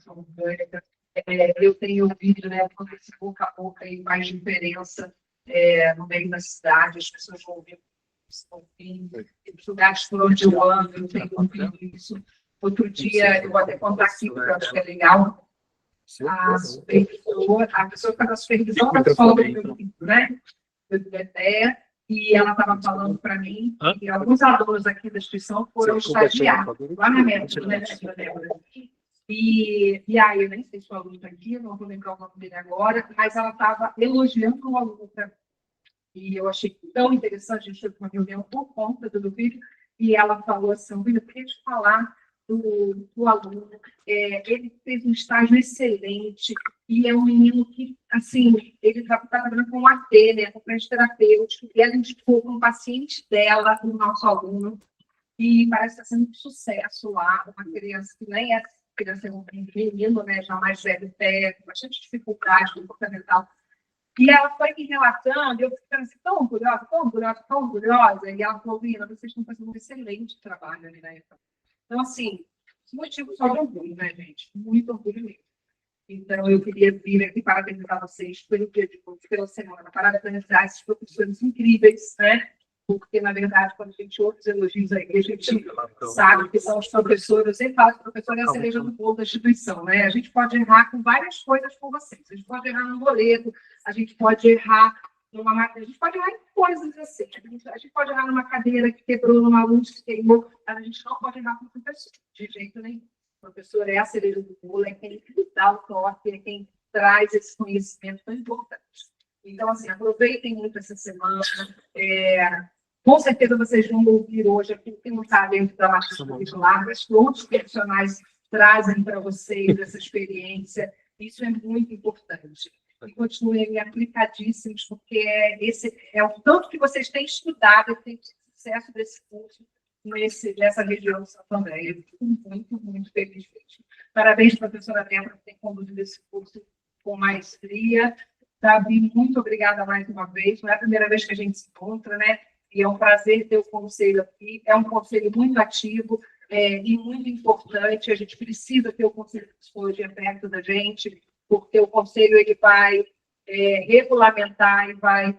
alimentação orgânica. Eu tenho ouvido, né, quando esse boca a boca aí faz diferença no meio da cidade, as pessoas vão ouvir os lugares por onde eu ando, eu tenho ouvido isso. Outro dia, eu vou até contar aqui, porque eu acho que é legal, a pessoa que faz a supervisão da escola do meu filho, né, do IBTE, e ela estava falando para mim que alguns alunos aqui da instituição foram estagiar lá na médica, né, e aí, eu nem sei se o aluno está aqui, não vou lembrar o nome dele agora, mas ela estava elogiando o aluno para mim. E eu achei tão interessante, a gente teve uma reunião por conta do vídeo, e ela falou assim, eu queria te falar do aluno, ele fez um estágio excelente, e é um menino que, assim, ele está trabalhando com AT, né, com terapêutico, e ela indicou com um paciente dela, o nosso aluno, e parece que está sendo um sucesso lá, uma criança que nem é criança, é um menino, né, já mais velho, com bastante dificuldade comportamental. E ela foi me relatando, eu ficando assim, tão curiosa, tão curiosa, tão curiosa, e ela falou, Lina, vocês estão fazendo um excelente trabalho ali na época. Então, assim, motivo só de orgulho, né, gente? Muito orgulho mesmo. Então, eu queria vir aqui parabenizar vocês pelo dia de hoje, pela semana, parabenizar esses professores incríveis, né? Porque, na verdade, quando a gente ouve os elogios aí, a gente sabe que são os professores, eu sempre falo que o professor é a cereja do bolo da instituição, né? A gente pode errar com várias coisas com vocês. A gente pode errar num boleto, a gente pode errar numa matéria, a gente pode errar em coisas assim. A gente pode errar numa cadeira que quebrou, numa luz que queimou, mas a gente não pode errar com o professor, de jeito nenhum. O professor é a cereja do bolo, é quem dá o toque, é quem traz esse conhecimento tão importante. Então, assim, aproveitem muito essa semana. Com certeza vocês vão ouvir hoje aquilo que não está dentro da matriz curricular, mas outros profissionais trazem para vocês essa experiência. Isso é muito importante. E continuem aplicadíssimos, porque esse é o tanto que vocês têm estudado e têm sucesso desse curso nessa região de Santo André. Eu fico muito, muito feliz. Parabéns, professora Débora, por ter conduzido esse curso com maestria. Davi, muito obrigada mais uma vez. Não é a primeira vez que a gente se encontra, né? E é um prazer ter o conselho aqui. É um conselho muito ativo e muito importante. A gente precisa ter o conselho de psicologia perto da gente, porque o conselho ele vai regulamentar e vai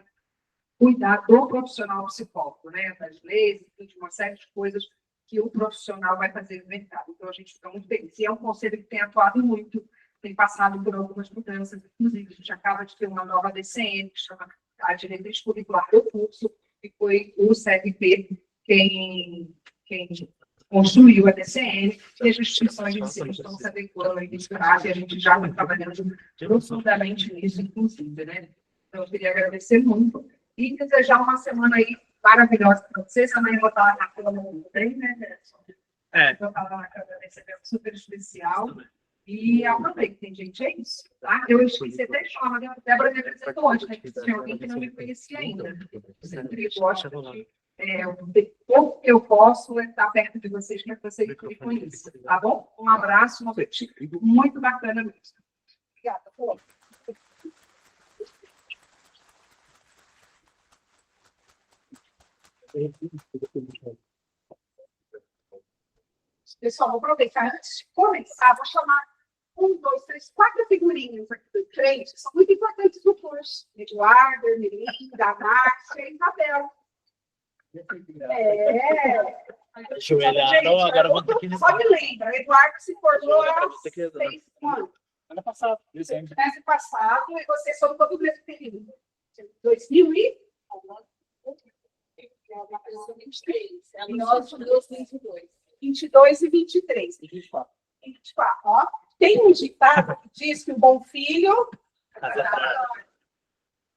cuidar do profissional psicólogo, né? Das leis, de uma série de coisas que o profissional vai fazer no mercado. Então, a gente fica muito feliz. E é um conselho que tem atuado muito, tem passado por algumas mudanças, inclusive a gente acaba de ter uma nova DCN, que chama a Diretriz Curricular do Curso, que foi o CFP quem construiu a DCN, e as instituições de ensino estão se adequando e a gente já está trabalhando profundamente nisso, inclusive, né? Então, eu queria agradecer muito e desejar uma semana aí maravilhosa para vocês. Também vou estar lá na Câmara também, né, Gerson? Vou estar lá na Câmara recebendo super especial. E aproveitem, gente, é isso, tá? Eu esqueci até de falar, a Débora me apresentou hoje, né? Que tinha alguém que não me conhecia ainda. Eu sempre gosto de o pouco que eu posso estar perto de vocês, para que vocês me conheçam, tá bom? Um abraço, uma noite muito bacana mesmo. Obrigada, pô. Pessoal, vou aproveitar antes de começar, vou chamar 1, 2, 3, 4 figurinhas aqui do frente, que são muito importantes no curso. Eduardo, Ermelinda, Márcia e Isabel. Deixa eu olhar. Não, agora vou ter que... Só me lembra, Eduardo se formou há 6 anos. Ano passado. Ano passado, e vocês são todo o mesmo período. 2000 e... E nós somos 22. 22 e 23. E 24. 24, ó. Tem um ditado que diz que o bom filho...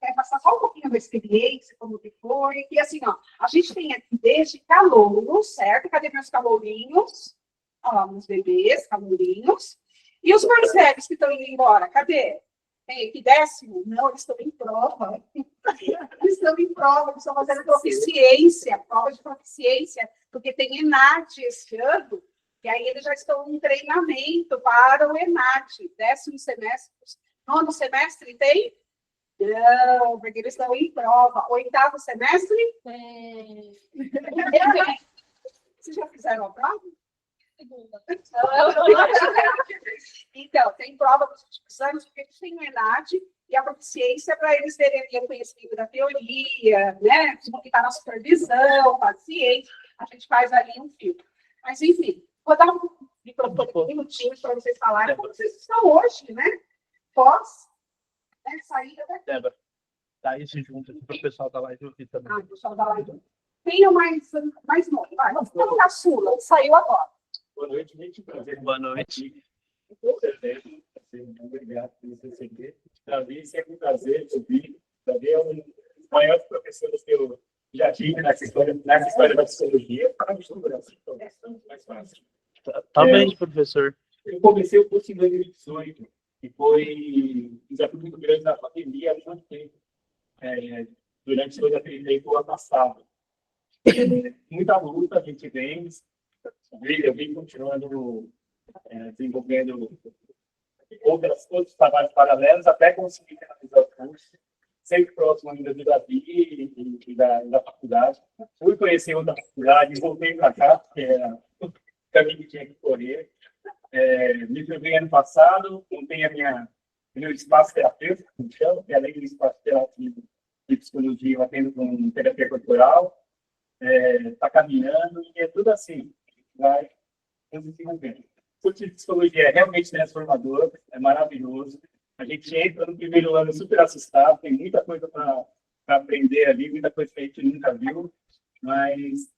Quer passar só um pouquinho da experiência, como que foi. E assim, ó, a gente tem aqui desde calouros, certo? Cadê meus calourinhos? Olha lá, meus bebês, calourinhos. E os mais velhos que estão indo embora, cadê? Tem aqui 10º? Não, eles estão em prova. Eles estão em prova, eles estão fazendo proficiência, prova de proficiência, porque tem ENAD esse ano, e aí eles já estão em treinamento para o ENAD. 10º semestre, 9º semestre tem? Não, porque eles estão em prova. 8º semestre? Vocês já fizeram a prova? segunda. Então, tem prova dos últimos anos, porque eles têm a idade e a proficiência para eles terem o conhecimento da teoria, né? Como que está na supervisão, paciente, a gente faz ali um filtro. Mas, enfim, vou dar um microfone um minutinho para vocês falarem como vocês estão hoje, né? Pós, né? Saída daqui. Débora, tá aí se junta para o pessoal da live ouvir também. Ah, pessoal da live. Tenha mais nome. Vai, vamos ter uma Sula, saiu agora. Boa noite, gente. Prazer. Boa noite. Com certeza. Muito obrigado por você receber. Para mim, sempre um prazer ouvir. Para mim, é um dos maiores professores que eu já tive nessa história da psicologia. Para mim, no Brasil, então, é mais fácil. Talvez, professor. Eu comecei o curso em 2018 e foi um desafio muito grande na pandemia há muito tempo. Durante todo aquele tempo afastado. Muita luta a gente vem, eu vim continuando desenvolvendo outros trabalhos paralelos até conseguir finalizar o curso, sempre próximo ainda do Davi e da faculdade. Fui conhecer outra faculdade e voltei para cá, porque era o caminho que tinha que correr. Me formei ano passado, montei meu espaço terapêutico, como chama, que além do espaço terapêutico de psicologia, eu atendo com terapia corporal. Está caminhando e é tudo assim, vai desenvolvendo. O curso de psicologia é realmente transformador, é maravilhoso. A gente entra no primeiro ano super assustado, tem muita coisa para aprender ali, muita coisa que a gente nunca viu, mas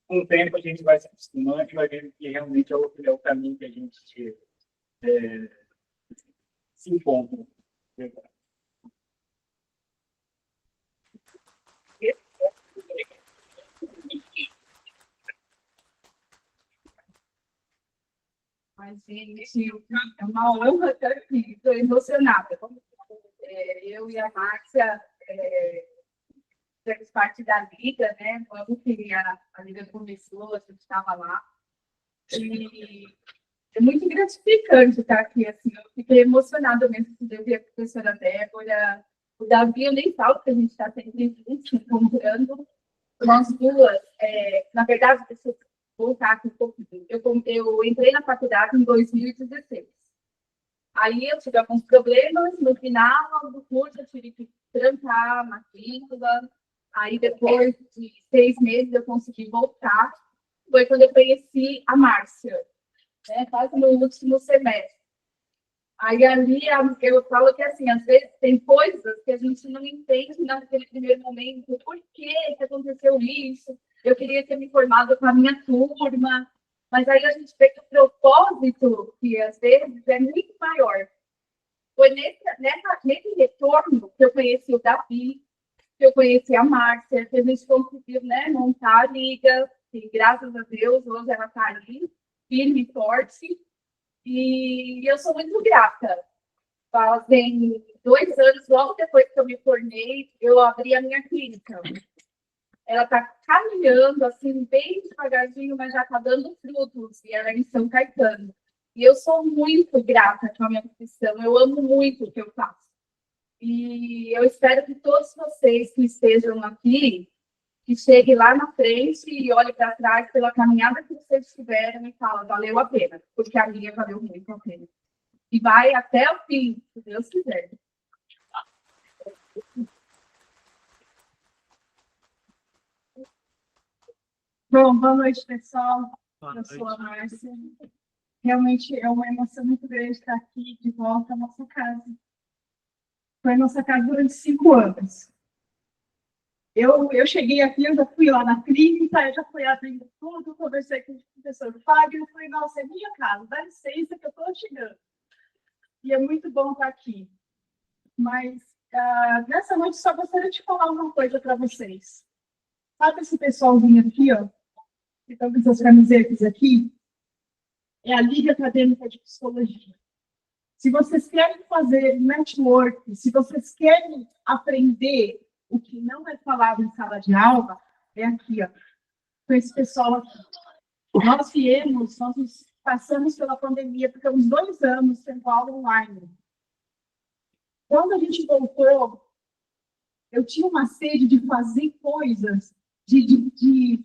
com o tempo a gente vai se acostumando e vai vendo que realmente é o caminho que a gente se encontra. Mas, gente, é uma honra estar aqui, estou emocionada. Eu e a Márcia fizemos parte da Liga, né? Quando que a Liga começou, a gente estava lá. E é muito gratificante estar aqui, assim, eu fiquei emocionada mesmo de ver a professora Débora, o Davi, eu nem falo que a gente está sempre se encontrando. Nós duas, na verdade, deixa eu voltar aqui um pouquinho. Eu entrei na faculdade em 2016. Aí eu tive alguns problemas, no final do curso eu tive que trancar a matrícula. Aí depois de 6 meses eu consegui voltar. Foi quando eu conheci a Márcia, né, quase no último semestre. Aí ali eu falo que assim, às vezes tem coisas que a gente não entende naquele primeiro momento. Por que aconteceu isso? Eu queria ter me formado com a minha turma, mas aí a gente vê que o propósito, que às vezes é muito maior. Foi nesse retorno que eu conheci o Davi, que eu conheci a Márcia, que a gente conseguiu, né, montar a liga, e graças a Deus hoje ela está ali, firme e forte, e eu sou muito grata. Fazem 2 anos, logo depois que eu me formei, eu abri a minha clínica. Ela está caminhando, assim, bem devagarzinho, mas já está dando frutos, e ela é em São Caetano. E eu sou muito grata com a minha profissão, eu amo muito o que eu faço. E eu espero que todos vocês que estejam aqui, que cheguem lá na frente e olhem para trás pela caminhada que vocês tiveram e falem, valeu a pena, porque a minha valeu muito a pena. E vai até o fim, se Deus quiser. Bom, boa noite, pessoal. Eu sou a Márcia. Realmente é uma emoção muito grande estar aqui de volta à nossa casa. Foi a nossa casa durante 5 anos. Eu cheguei aqui, eu já fui lá na clínica, eu já fui abrindo tudo, conversei com o professor Fábio, eu falei, nossa, é minha casa, dá licença que eu estou chegando. E é muito bom estar aqui. Mas nessa noite só gostaria de falar uma coisa para vocês. Sabe esse pessoalzinho aqui, ó? Que estão com essas camisetas aqui? É a Liga Acadêmica de Psicologia. Se vocês querem fazer network, se vocês querem aprender o que não é falado em sala de aula, é aqui, ó, com esse pessoal aqui. Nós passamos pela pandemia, ficamos 2 anos tendo aula online. Quando a gente voltou, eu tinha uma sede de fazer coisas,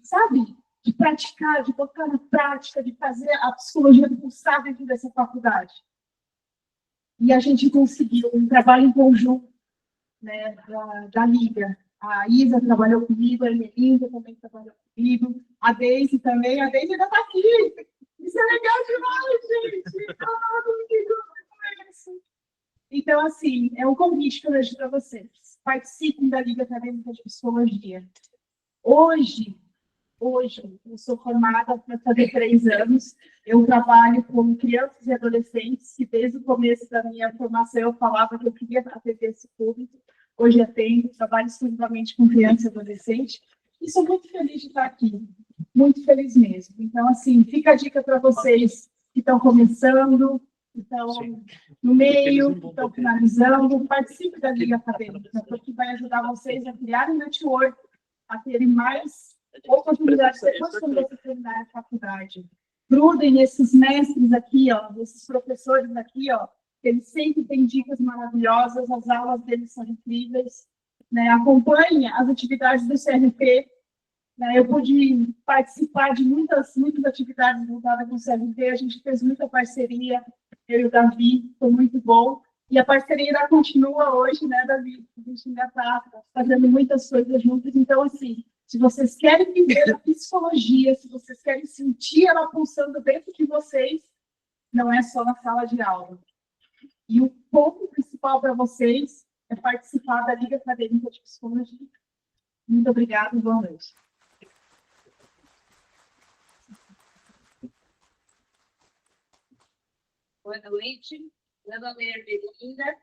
sabe, de praticar, de botar na prática, de fazer a psicologia pulsar dentro dessa faculdade. E a gente conseguiu um trabalho em conjunto, né, da Liga. A Isa trabalhou comigo, a Emelinda também trabalhou comigo, a Deise também, a Deise ainda está aqui. Isso é legal demais, gente! Então, assim, é um convite que eu deixo para vocês. Participem da Liga Acadêmica de Psicologia. Hoje, eu sou formada para fazer 3 anos. Eu trabalho com crianças e adolescentes, que desde o começo da minha formação eu falava que eu queria atender esse público. Hoje atendo, trabalho exclusivamente com criança e adolescente. E sou muito feliz de estar aqui, muito feliz mesmo. Então, assim, fica a dica para vocês que estão começando, que estão no meio, que estão finalizando. Participe da Liga Acadêmica, porque vai ajudar vocês a criar um network, a terem mais oportunidades depois quando você terminar a faculdade. Grudem nesses mestres aqui, ó, nesses professores aqui, ó, que eles sempre têm dicas maravilhosas, as aulas deles são incríveis, né? Acompanhe as atividades do CRP, né? Eu pude participar de muitas atividades voltadas com o CRP, a gente fez muita parceria, eu e o Davi, foi muito bom. E a parceria ainda continua hoje, né, Davi? A gente ainda está fazendo muitas coisas juntos. Então, assim, se vocês querem viver a psicologia, se vocês querem sentir ela pulsando dentro de vocês, não é só na sala de aula. E o ponto principal para vocês é participar da Liga Acadêmica de Psicologia. Muito obrigada e boa noite. Boa noite. Meu nome é Ermelinda.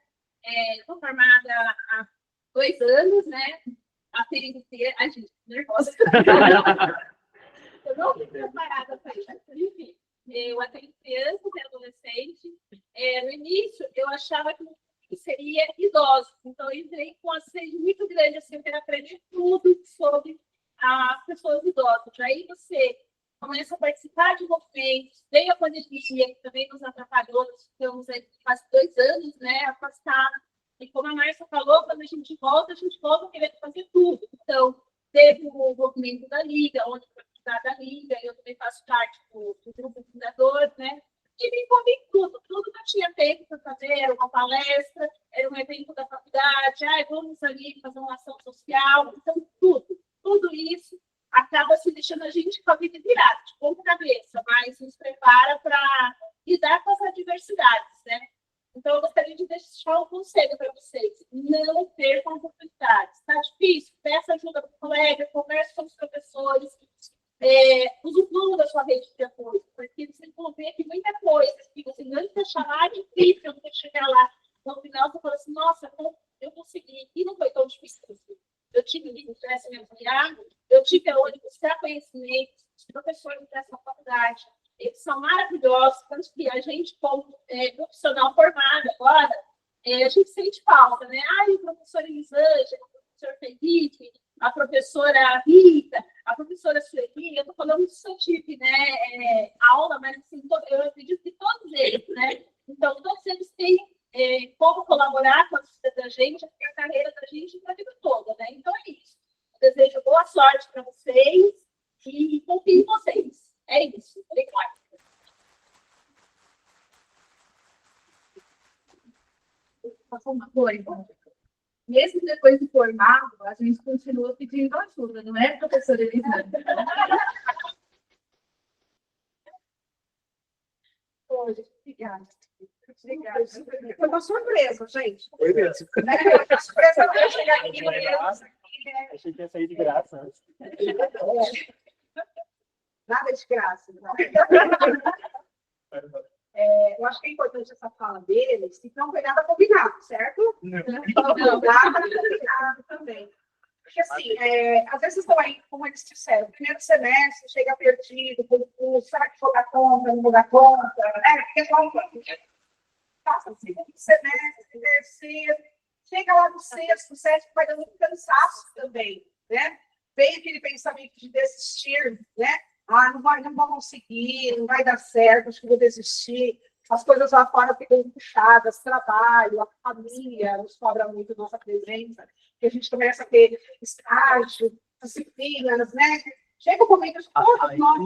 Estou formada há 2 anos, né? A PNC, a gente, nervosa. Eu não fui preparada para isso. Enfim, eu atendo crianças e adolescentes. No início, eu achava que seria idosos. Então, eu entrei com uma sede muito grande, assim, eu quero aprender tudo sobre as pessoas idosas. Aí você começa a participar de movimentos, veio a pandemia, que também nos atrapalhou, nós ficamos aí quase 2 anos, né, afastados. E como a Márcia falou, quando a gente volta querendo fazer tudo. Então, teve o movimento da Liga, onde foi fundada a Liga, eu também faço parte do grupo fundador, né, e me envolvi em tudo que eu tinha tempo para fazer, era uma palestra, era um evento da faculdade, vamos ali fazer uma ação social, então tudo isso acaba se deixando a gente com a vida virada, de ponta cabeça, mas nos prepara para lidar com as adversidades, né? Então, eu gostaria de deixar um conselho para vocês. Não percam oportunidades. Está difícil? Peça ajuda para o colega, converse com os professores, usufrua da sua rede de apoio, porque vocês vão ver que muita coisa que você não deixa lá, é difícil você chegar lá. No final, você fala assim, nossa, eu consegui, e não foi tão difícil assim. Eu tive que interesse me apoiar, eu tive aonde buscar conhecimento, os professores dessa faculdade, eles são maravilhosos, tanto que a gente, como profissional formado agora, a gente sente falta, né? O professor Elisângela, o professor Felipe, a professora Rita, a professora Sueli, eu estou falando do seu tipo, né? Aula, mas assim, eu acredito que todos eles, né? Então, todos eles têm como colaborar com a vida da gente, com a carreira da gente para a vida toda, né? Então é isso. Eu desejo boa sorte para vocês e confio em vocês. É isso. Obrigada. Passou uma coisa. Mesmo depois de formado, a gente continua pedindo ajuda, não é, professora Elisângela? Obrigada. Obrigada. Foi uma surpresa, gente. Foi mesmo. Uma surpresa para chegar aqui. Achei que ia sair de graça. Nada de graça. Não. Eu acho que é importante essa fala deles, que não foi nada combinado, certo? Não, nada combinado também. Porque, assim, às vezes estão aí, como eles disseram, primeiro semestre, chega perdido, será que vou dar conta, não vou dar conta? Passa o segundo semestre, terceiro, chega lá no sexto, sétimo, vai dando um cansaço também, né? Vem aquele pensamento de desistir, né? Não vou conseguir, não vai dar certo, acho que vou desistir. As coisas lá fora ficam puxadas, trabalho, a família nos cobra muito nossa presença, que a gente começa a ter estágio, disciplinas, né? Chega o momento de todos nós,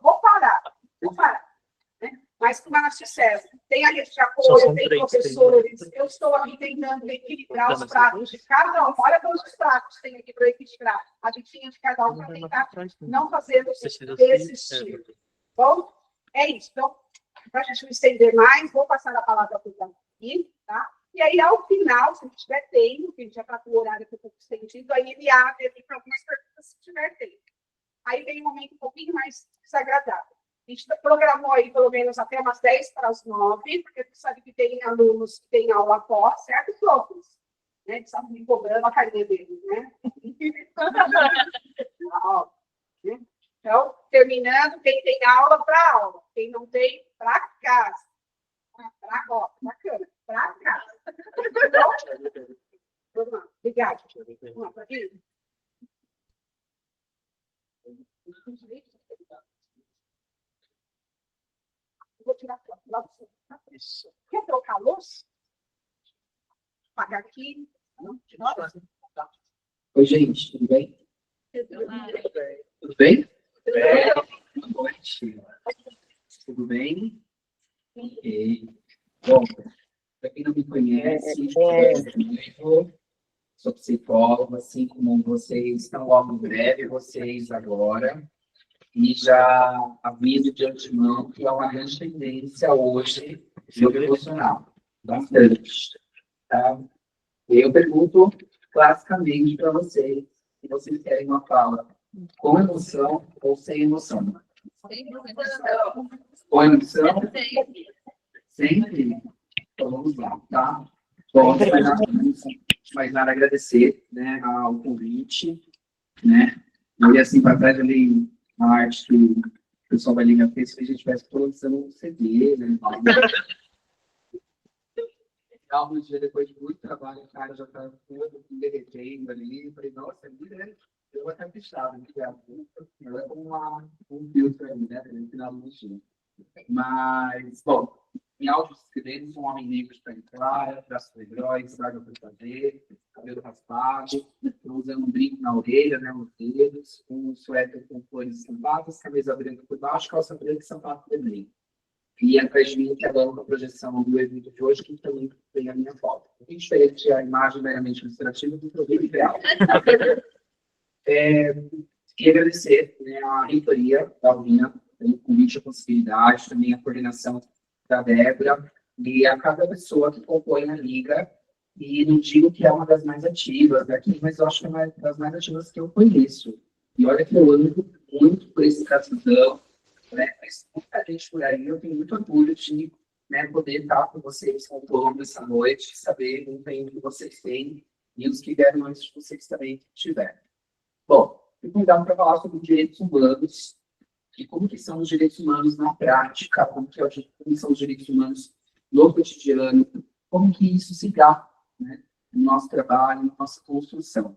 vou parar. Né? Mas, como elas disseram, tem a rede de apoio, tem professores, eu estou aqui tentando equilibrar os pratos de cada um. Olha quantos pratos tem aqui para equilibrar. A gente de cada um para tentar não fazer desse estilo. Bom, é isso. Então, para a gente não estender mais, vou passar a palavra para o Davi, tá? E aí, ao final, se tiver tempo, que a gente já está com o horário que eu estou estendido, aí ele abre aqui para algumas perguntas, se tiver tempo. Aí vem um momento um pouquinho mais desagradável. A gente programou aí pelo menos até umas 10 para as 9, porque você sabe que tem alunos que têm aula após, certo, Flores? Né? Eles estavam me cobrando a carinha deles, né? Então, terminando, quem tem aula, para aula. Quem não tem, para casa. Bacana. Para casa. Vamos lá. Obrigada. Vamos lá, para aqui. Vou tirar a foto lá do seu. Quer trocar a luz? Apagar aqui. Oi, gente, tudo bem? Tudo bem? Boa noite. Tudo bem? Bom, para quem não me conhece, eu sou psicólogo, assim como vocês estão logo em breve, vocês agora. E já aviso de antemão que é uma grande tendência hoje no devocional. Bastante. Tá? Eu pergunto classicamente para vocês, se vocês querem uma fala com emoção ou sem emoção. Com emoção? Sempre? Então vamos lá, tá? Bom, mais nada agradecer, né, ao convite, né? Eu ia assim para trás ali a arte que o pessoal vai ligar fez, que a gente parece que estou lançando um CD, né? Um dia depois de muito trabalho, o cara já está todo derretendo ali. Eu falei, nossa, eu vou até fechado, né? Não é como um filtro ali, né? No final do dia. Mas, bom, em áudio escrevendo, um homem negro está em clara, braço de heróis, barba para fazer, cabelo raspado, usando um brinco na orelha, né? Nos dedos, um suéter com flores estampadas, camisa branca por baixo, calça branca e sapato vermelho. E atrás de mim, que é a projeção do evento de hoje, que também tem a minha foto. É diferente a imagem meramente ilustrativa do produto real. E agradecer, né, a reitoria da UNIA pelo convite, a possibilidade, também a coordenação da Débora e a cada pessoa que compõe a Liga. E não digo que é uma das mais ativas daqui, mas eu acho que é uma das mais ativas que eu conheço. E olha que eu ando muito por esse caminho. Né? Mas muita gente por aí, eu tenho muito orgulho de, né, poder estar com vocês contando essa noite, saber o empenho que vocês têm e os que vieram antes de vocês também tiveram. Bom, eu vou dar para falar sobre direitos humanos e como que são os direitos humanos na prática, como são os direitos humanos no cotidiano, como que isso se dá, né, no nosso trabalho, na nossa construção.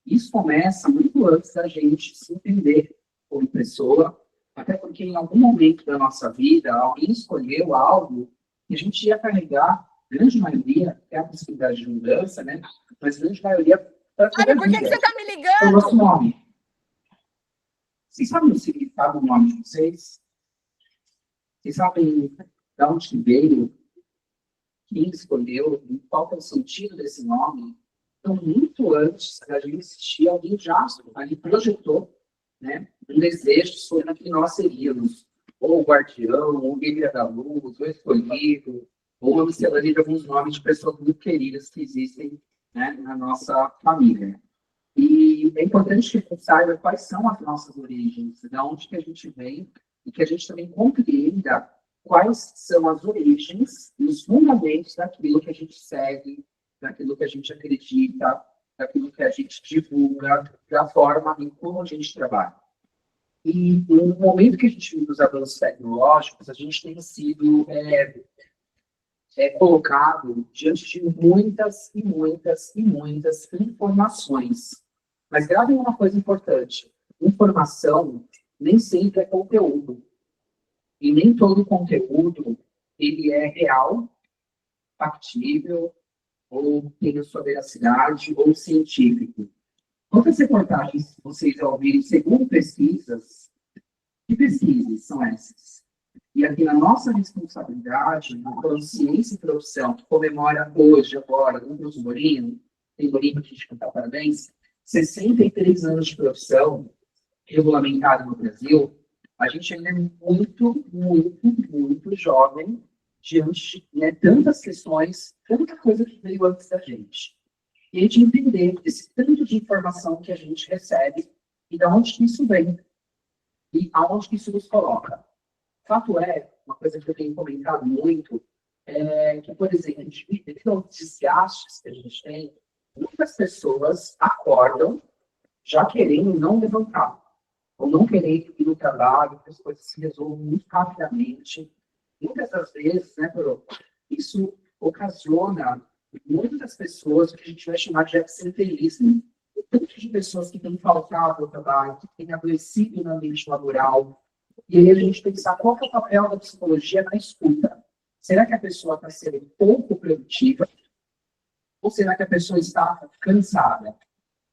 Isso começa muito antes da gente se entender como pessoa, até porque em algum momento da nossa vida, alguém escolheu algo que a gente ia carregar, a grande maioria, é a possibilidade de mudança, né? Mas a grande maioria... Sabe por que você está me O ligando? nosso nome. Vocês sabem o significado do nome de vocês? Vocês sabem de onde que veio? Quem escolheu? Qual é o sentido desse nome? Então, muito antes da gente existir, alguém já ali projetou, né, um desejo sobre o que nós seríamos, ou o guardião, ou o guerreiro da luz, ou escolhido, ou uma miscelânea de alguns nomes de pessoas muito queridas que existem, né, na nossa família. E é importante que a gente saiba quais são as nossas origens, de onde que a gente vem, e que a gente também compreenda quais são as origens e os fundamentos daquilo que a gente segue, daquilo que a gente acredita, daquilo que a gente divulga, da forma em como a gente trabalha. E no momento que a gente vive os avanços tecnológicos, a gente tem sido colocado diante de muitas e muitas e muitas informações. Mas gravem uma coisa importante: informação nem sempre é conteúdo. E nem todo conteúdo ele é real, factível, ou tem a sua veracidade, ou científico. Quantas reportagens vocês já ouviram, segundo pesquisas, que pesquisas são essas? E aqui na nossa responsabilidade, na consciência e profissão, que comemora hoje, agora, o Deus Borinho, tem Borinho para a gente cantar parabéns, 63 anos de profissão regulamentada no Brasil, a gente ainda é muito jovem diante de, né, tantas questões, tanta coisa que veio antes da gente. E a gente entender esse tanto de informação que a gente recebe e de onde que isso vem e aonde que isso nos coloca. Fato é, uma coisa que eu tenho comentado muito, é que, por exemplo, devido aos desgastes que a gente tem, muitas pessoas acordam já querendo não levantar, ou não querendo ir no trabalho, que as coisas se resolvam muito rapidamente. Muitas das vezes, né, isso ocasiona muitas pessoas que a gente vai chamar de absenteísmo, o tanto de pessoas que têm faltado ao trabalho, que têm adoecido no ambiente laboral. E aí a gente pensar qual que é o papel da psicologia na escuta. Será que a pessoa está sendo pouco produtiva? Ou será que a pessoa está cansada?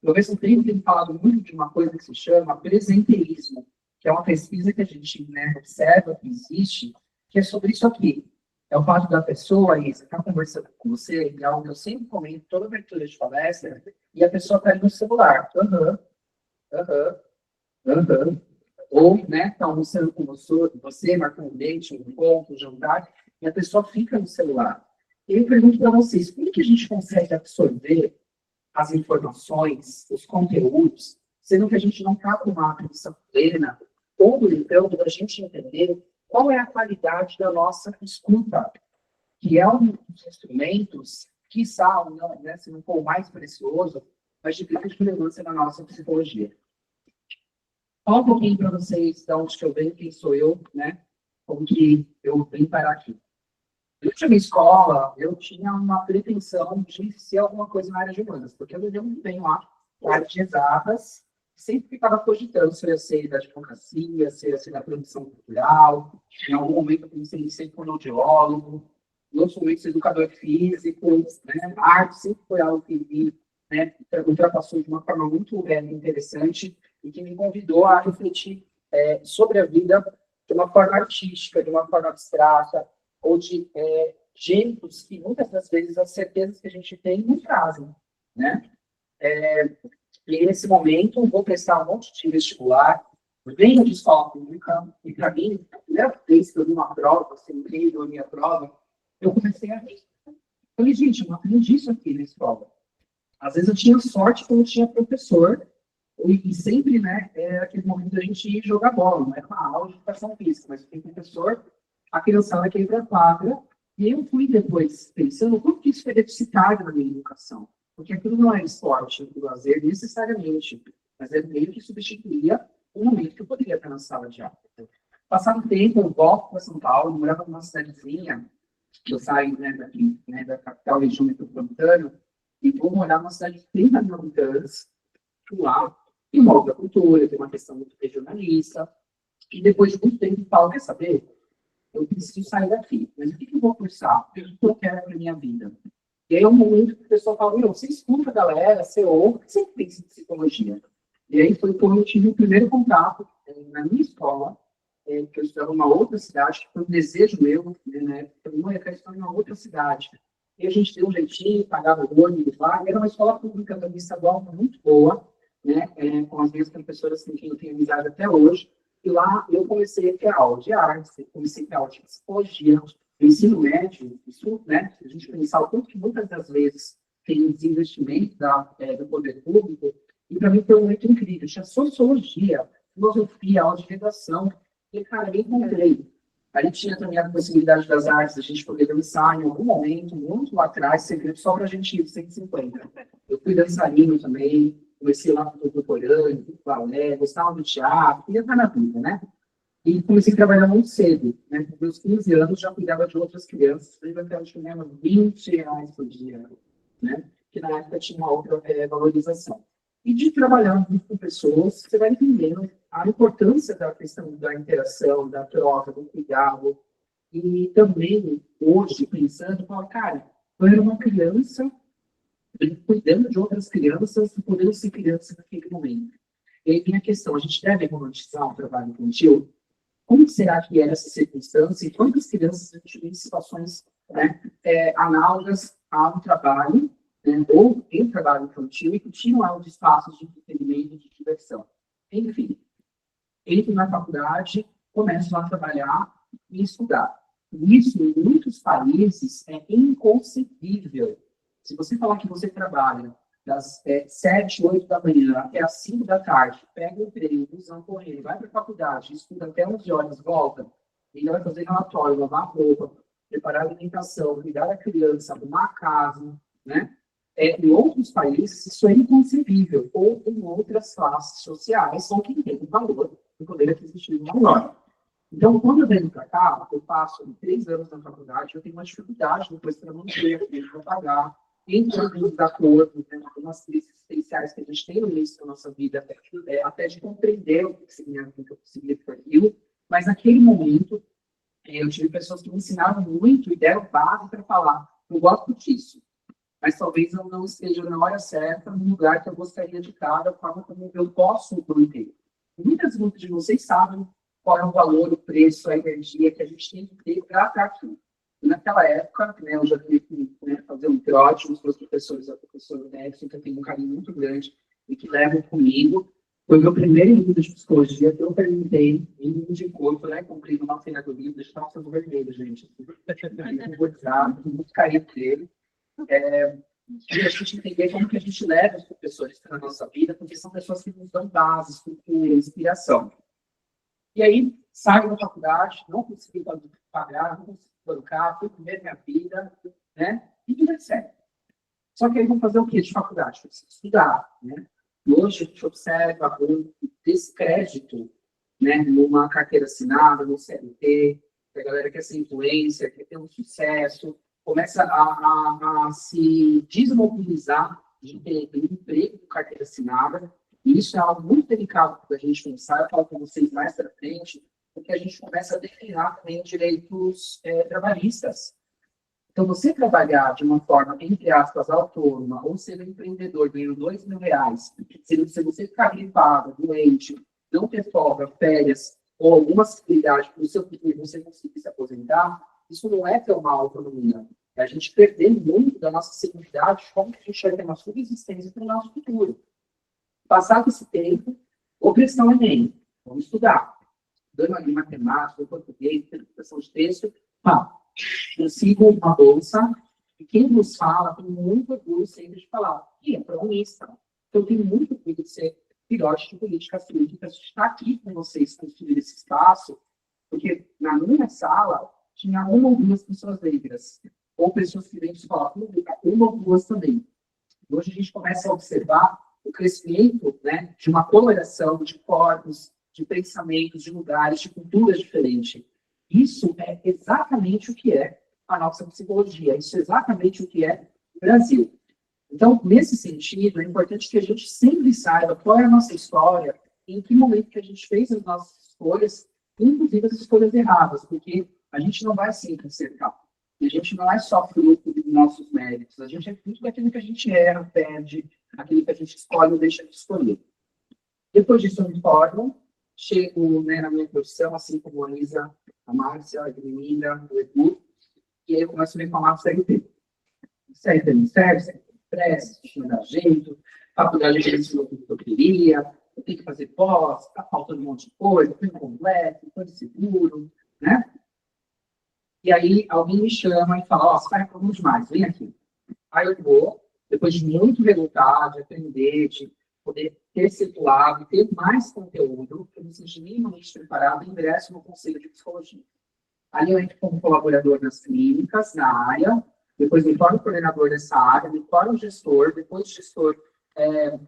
Ao mesmo tempo, tem falado muito de uma coisa que se chama presenteísmo, que é uma pesquisa que a gente, né, observa que existe, que é sobre isso aqui. É o fato da pessoa, Isa, estar conversando com você, é algo que eu sempre comento, toda abertura de palestra, e a pessoa está ali no celular. Ou, né, está almoçando com você, marcando um date, um encontro, um jantar, e a pessoa fica no celular. E eu pergunto para vocês, como que a gente consegue absorver as informações, os conteúdos, sendo que a gente não está com uma atenção plena, ou então, para a gente entender qual é a qualidade da nossa escuta, que é um dos instrumentos, quiçá, não, né, se não for o mais precioso, mas de grande relevância na nossa psicologia. Fala um pouquinho para vocês de onde que eu venho, quem sou eu, né? Como que eu vim parar aqui. Durante a minha escola, eu tinha uma pretensão de ser alguma coisa na área de humanas, porque eu não tenho lá área de exatas, sempre ficava cogitando se eu ia ser da advocacia, se eu ia ser da produção cultural. Em algum momento eu pensei em ser fonoaudiólogo, em outros momentos educador físico, né? Arte sempre foi algo que me, né, ultrapassou de uma forma muito interessante e que me convidou a refletir sobre a vida de uma forma artística, de uma forma abstrata, ou de gêneros que muitas das vezes as certezas que a gente tem não trazem, né? E nesse momento vou prestar um monte de vestibular, venho de escola pública, e para mim, a primeira vez que eu vi uma prova, sentei a minha prova, eu comecei a rir. Eu falei, gente, eu não aprendi isso aqui na escola. Às vezes eu tinha sorte quando eu tinha professor, e sempre, né, aquele momento da gente ir jogar bola, não é uma aula de educação física, mas tem professor, a criançada quer ir para a quadra, e eu fui depois pensando como que isso foi deficitário na minha educação. Porque aquilo não é esporte, é lazer necessariamente, mas é meio que substituía o momento que eu poderia estar na sala de aula. Passado um tempo, eu volto para São Paulo, morava numa cidadezinha, que eu saio, né, daqui, né, da capital região metropolitana, e vou morar numa cidade de 30 mil habitantes, lá, tem uma outra cultura, tem uma questão muito regionalista, e depois de muito tempo, falo, quer saber? Eu preciso sair daqui, mas o que eu vou cursar? O que eu quero para a minha vida? E aí é um momento que o pessoal fala, meu, você escuta a galera, você ouve, você pensa em psicologia. E aí foi quando eu tive o primeiro contato na minha escola, que eu estudava em uma outra cidade, que foi um desejo meu, né? Eu não ia estudar em uma outra cidade. E a gente deu um jeitinho, pagava o ônibus lá, era uma escola pública também estadual muito boa, né? Com as minhas professoras com quem eu tenho amizade até hoje. E lá eu comecei a ter aula de arte, comecei a ter aula de psicologia, ensino médio, isso, né? A gente pensar o quanto que muitas das vezes tem desinvestimento do poder público, e para mim foi um momento incrível. Tinha sociologia, filosofia, aula de redação, e, cara, eu encontrei. A gente tinha também a possibilidade das artes, a gente poder dançar em algum momento, muito lá atrás, segredo só para a gente ir 150. Eu fui dançarino também, comecei lá no contemporâneo, balé, gostava do teatro, ia estar na vida, né? E comecei a trabalhar muito cedo, né? Com meus 15 anos, já cuidava de outras crianças, lembra que eu acho que ganhava R$ 20 por dia, né? Que na época tinha uma outra valorização. E de trabalhar muito com pessoas, você vai entendendo a importância da questão da interação, da troca, do cuidado. E também, hoje, pensando, falo, cara, eu era uma criança cuidando de outras crianças, podendo ser criança naquele momento. E aí vem a questão, a gente deve romantizar o trabalho infantil? Como será que era essa circunstância? E quantas crianças a gente vê em situações, né, análogas ao trabalho, né, ou em trabalho infantil, e que tinham lá os espaços de entretenimento e de diversão? Enfim, entram na faculdade, começam a trabalhar e estudar. Isso, em muitos países, é inconcebível. Se você falar que você trabalha das 7, 8 da manhã até as 5 da tarde, pega o trem, busão correndo, vai para a faculdade, estuda até 11 horas, volta, ainda vai fazer relatório, lavar roupa, preparar a alimentação, cuidar da criança, arrumar a casa, né? Em outros países, isso é inconcebível, ou em outras classes sociais, são quem tem o valor, o poder aquisitivo maior. Então, quando eu venho para cá, eu passo 3 anos na faculdade, eu tenho uma dificuldade depois para manter, para pagar, entre os acordos, né, algumas crises existenciais que a gente tem no início da nossa vida, até de compreender o que significa aquilo, mas naquele momento, eu tive pessoas que me ensinaram muito e deram base para falar, eu gosto disso, mas talvez eu não esteja na hora certa, no lugar que eu gostaria de estar, da forma como eu posso manter. Muitas de vocês sabem qual é o valor, o preço, a energia que a gente tem que ter para estar aqui. Naquela época, né, eu já tive que, né, fazer um trote com os meus professores, a professora Nelson, que eu tenho um carinho muito grande e que levam comigo. Foi meu primeiro livro de psicologia que eu perguntei, em de corpo, né, comprei numa feira do livro, deixa eu estar vermelho, gente. Eu vou dizer, muito carinho dele. E a gente entender como que a gente leva os professores para a nossa vida, porque são pessoas que nos dão base, estrutura, inspiração. E aí, saio da faculdade, não consegui pagar, não consegui bancar, fui comer minha vida, né? E tudo é certo. Só que aí vamos fazer o quê de faculdade? Preciso estudar, né? E hoje a gente observa um descrédito, né? Numa carteira assinada, no CLT, que a galera quer ser influencer, quer ter um sucesso, começa a se desmobilizar de ter um emprego com carteira assinada. E isso é algo muito delicado da gente pensar, eu falo com vocês mais para frente, porque a gente começa a declinar também direitos trabalhistas. Então, você trabalhar de uma forma, entre aspas, autônoma, ou ser um empreendedor ganhando R$2.000, se você ficar gripado, doente, não ter folga, férias, ou alguma acessibilidade para o seu futuro, você conseguir se aposentar, isso não é ter uma autonomia. É a gente perder muito da nossa seguridade, como que a gente vai ter uma subsistência para o nosso futuro. Passado esse tempo, ou prestar o Enem, vamos estudar. Dando ali matemática, português, interpretação de texto, consigo uma bolsa, e quem nos fala tem muito orgulho sempre de falar, que é protagonista. Então, eu tenho muito orgulho de ser pilote de políticas públicas, de estar aqui com vocês, construir esse espaço, porque na minha sala tinha uma ou duas pessoas negras, ou pessoas que vêm de escola pública, uma ou duas também. Hoje a gente começa a observar o crescimento, né, de uma coloração de corpos, de pensamentos, de lugares, de culturas diferentes. Isso é exatamente o que é a nossa psicologia, isso é exatamente o que é o Brasil. Então, nesse sentido, é importante que a gente sempre saiba qual é a nossa história, em que momento que a gente fez as nossas escolhas, inclusive as escolhas erradas, porque a gente não vai sempre acertar. A gente não é só fruto dos nossos méritos, a gente é fruto daquilo que a gente erra, perde, aquilo que a gente escolhe ou deixa de escolher. Depois disso, eu me formo, chego, né, na minha profissão, assim como a Isa, a Márcia, a Guilhermina, o Edu, e aí eu começo a me formar no CLT. CLT não serve, CLT presta, não dá jeito, faculdade de ensinou tudo que eu queria, eu tenho que fazer pós, tá faltando um monte de coisa, fui completo, foi de seguro, né? E aí alguém me chama e fala, você vai para demais, vem aqui. Aí eu vou, depois de muito relutar, de aprender, de poder ter circulado, ter mais conteúdo, eu me senti minimamente preparado e ingresso no Conselho de Psicologia. Ali eu entro como colaborador nas clínicas, na área, depois me torno coordenador dessa área, me torno gestor, depois de gestor,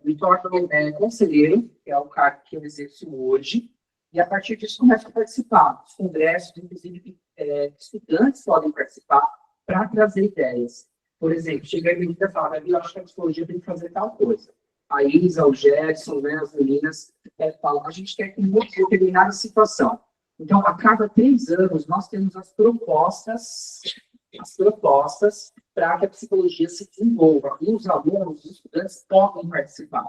me torno conselheiro, que é o cargo que eu exerço hoje, e a partir disso começo a participar dos congressos, inclusive estudantes podem participar para trazer ideias. Por exemplo, chega a menina e fala, eu acho que a psicologia tem que fazer tal coisa. A Isa, o Gerson, né, as meninas falam, a gente quer que mude determinada situação. Então, a cada 3 anos, nós temos as propostas as propostas para que a psicologia se desenvolva. E os alunos, os estudantes podem participar.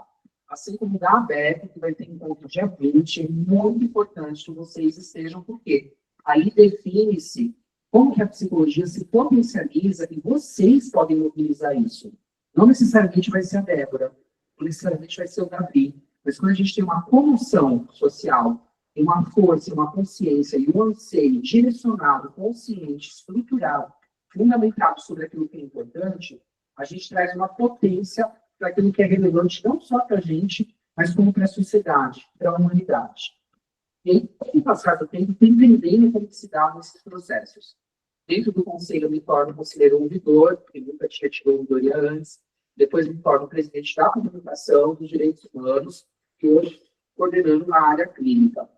Assim como da ABEP, que vai ter encontro dia 20, é muito importante que vocês estejam, porque aí define-se como que a psicologia se potencializa e vocês podem mobilizar isso. Não necessariamente vai ser a Débora, não necessariamente vai ser o Davi, mas quando a gente tem uma comoção social, tem uma força, uma consciência e um anseio direcionado, consciente, estruturado, fundamentado sobre aquilo que é importante, a gente traz uma potência para aquilo que é relevante não só para a gente, mas como para a sociedade, para a humanidade. E aí, com o passar do tempo, entendendo como se davam esses processos. Dentro do conselho, eu me torno conselheiro ouvidor, porque nunca tinha tido ouvidoria antes. Depois me torno presidente da comunicação dos direitos humanos, e hoje coordenando na área clínica.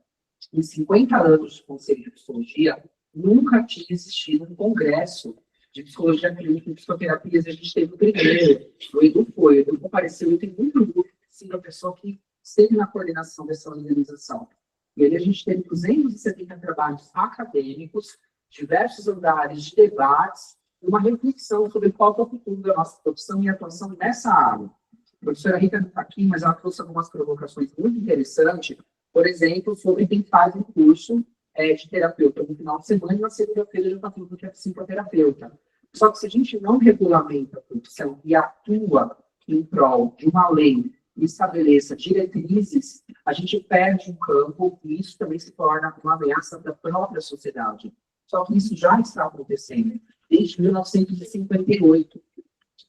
Em 50 anos de conselho de psicologia, nunca tinha existido um congresso de psicologia clínica e psicoterapias. A gente teve o primeiro, o Edu foi, o Edu compareceu, eu tenho muito orgulho de ser a pessoa que esteve na coordenação dessa organização. E ali a gente teve 270 trabalhos acadêmicos, diversos andares de debates, uma reflexão sobre qual é o futuro da nossa profissão e atuação nessa área. A professora Rita não está aqui, mas ela trouxe algumas provocações muito interessantes, por exemplo, sobre quem faz um curso de terapeuta no final de semana e na segunda-feira já está tudo que é psicoterapeuta. Só que se a gente não regulamenta a profissão e atua em prol de uma lei e estabeleça diretrizes, a gente perde um campo e isso também se torna uma ameaça para a própria sociedade. Só que isso já está acontecendo desde 1958.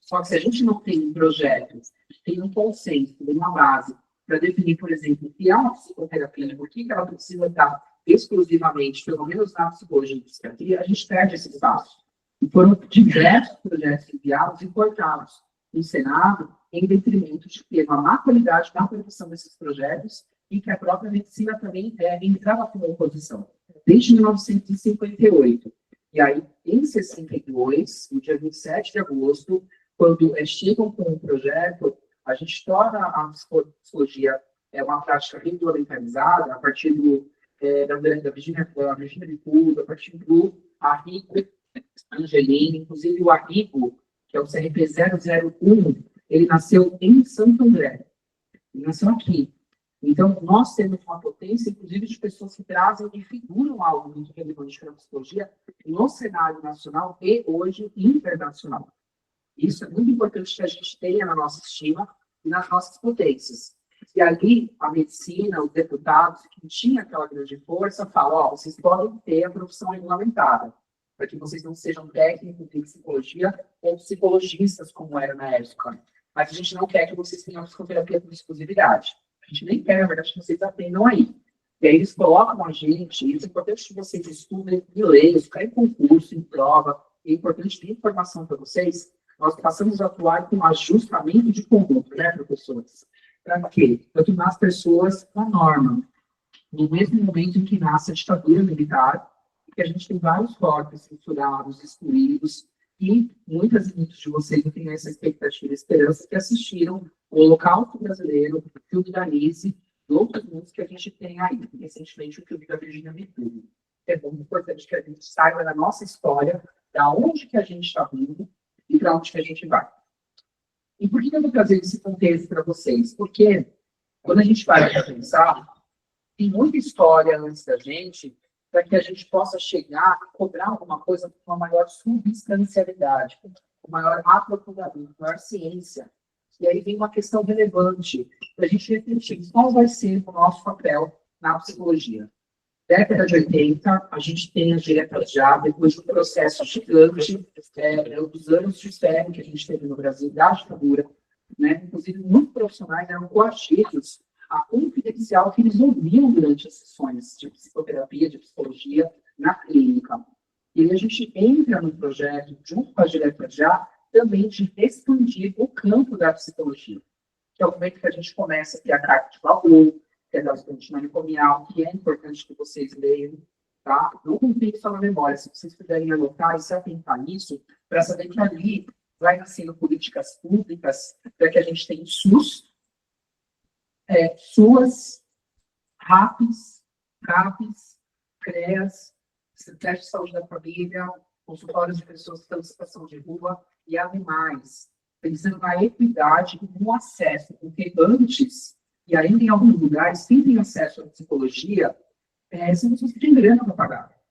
Só que se a gente não tem um projeto, tem um consenso, uma base, para definir, por exemplo, o que é uma psicoterapia, por que ela precisa estar exclusivamente, pelo menos na psicologia e psiquiatria, a gente perde esse espaço. E foram diversos projetos enviados e cortados no Senado, em detrimento de ter uma má qualidade na produção desses projetos e que a própria medicina também entrava como oposição, desde 1958. E aí, em 62, no dia 27 de agosto, quando chegam com um projeto, a gente torna a psicologia uma prática regulamentalizada a partir da Virginia de Cuba, a partir do Arrigo Angelini, inclusive o Arrigo, que é o CRP 001, ele nasceu em Santo André. Ele nasceu aqui. Então, nós temos uma potência, inclusive, de pessoas que trazem e figuram algo muito relevante para a psicologia no cenário nacional e, hoje, internacional. Isso é muito importante que a gente tenha na nossa estima e nas nossas potências. E ali, a medicina, os deputados, que tinha aquela grande força, falam, vocês podem ter a profissão regulamentada, para que vocês não sejam técnicos de psicologia ou psicologistas, como era na época. Mas a gente não quer que vocês tenham psicoterapia por exclusividade. A gente nem quer, na verdade, que vocês aprendam aí. E aí eles colocam a gente, isso é importante que vocês estudem em leis, ficarem em concurso, em prova, é importante ter informação para vocês. Nós passamos a atuar com ajustamento de conduta, né, professores? Para quê? Para tornar as pessoas uma norma. No mesmo momento em que nasce a ditadura militar, que a gente tem vários corpos censurados, excluídos, e muitas e muitos de vocês não têm essa expectativa e esperança que assistiram o Holocausto Brasileiro, o filme da Alice, e outros muitos que a gente tem aí, recentemente o filme da Virginia de Cuba. É muito importante que a gente saiba da nossa história, da onde que a gente está vindo e para onde que a gente vai. E por que eu vou trazer esse contexto para vocês? Porque quando a gente vai pensar, tem muita história antes da gente, para que a gente possa chegar a cobrar alguma coisa com uma maior substancialidade, com maior aprofundamento, maior ciência. E aí vem uma questão relevante para a gente refletir qual vai ser o nosso papel na psicologia. Década de 80, a gente tem as diretas já, depois de um processo gigante, dos anos de ferro que a gente teve no Brasil, da ditadura, né? Inclusive, muitos profissionais eram coagidos a confidencial que eles ouviam durante as sessões de psicoterapia, de psicologia, na clínica. E aí a gente entra no projeto, junto com a diretas já, também de expandir o campo da psicologia, que é o momento que a gente começa a ter a carta de valor, que é da estudante manicomial, que é importante que vocês leiam, tá? Não confiem só na memória, se vocês puderem anotar e se atentar nisso, para saber que ali vai nascendo políticas públicas para que a gente tenha SUS, SUAS, RAPs, CAPs, CREAS, Secretaria de Saúde da Família, consultórios de pessoas que estão em situação de rua e animais, pensando na equidade e no acesso, porque antes, e ainda em alguns lugares, quem tem acesso à psicologia, são pessoas que têm grana para pagar.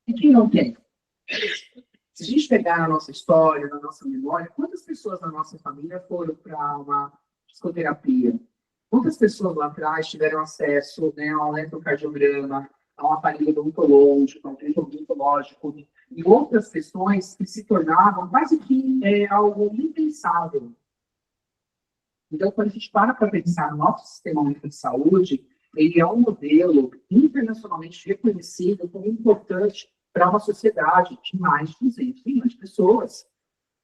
E quem não tem? Se a gente pegar a nossa história, na nossa memória, quantas pessoas na nossa família foram para uma psicoterapia? Quantas pessoas lá atrás tiveram acesso, né, ao eletrocardiograma, a um aparelho odontológico, a um aparelho odontológico, e outras questões que se tornavam quase que algo impensável. Então, quando a gente para pensar no nosso sistema único de saúde, ele é um modelo internacionalmente reconhecido como importante para uma sociedade de mais de 200 milhões de pessoas.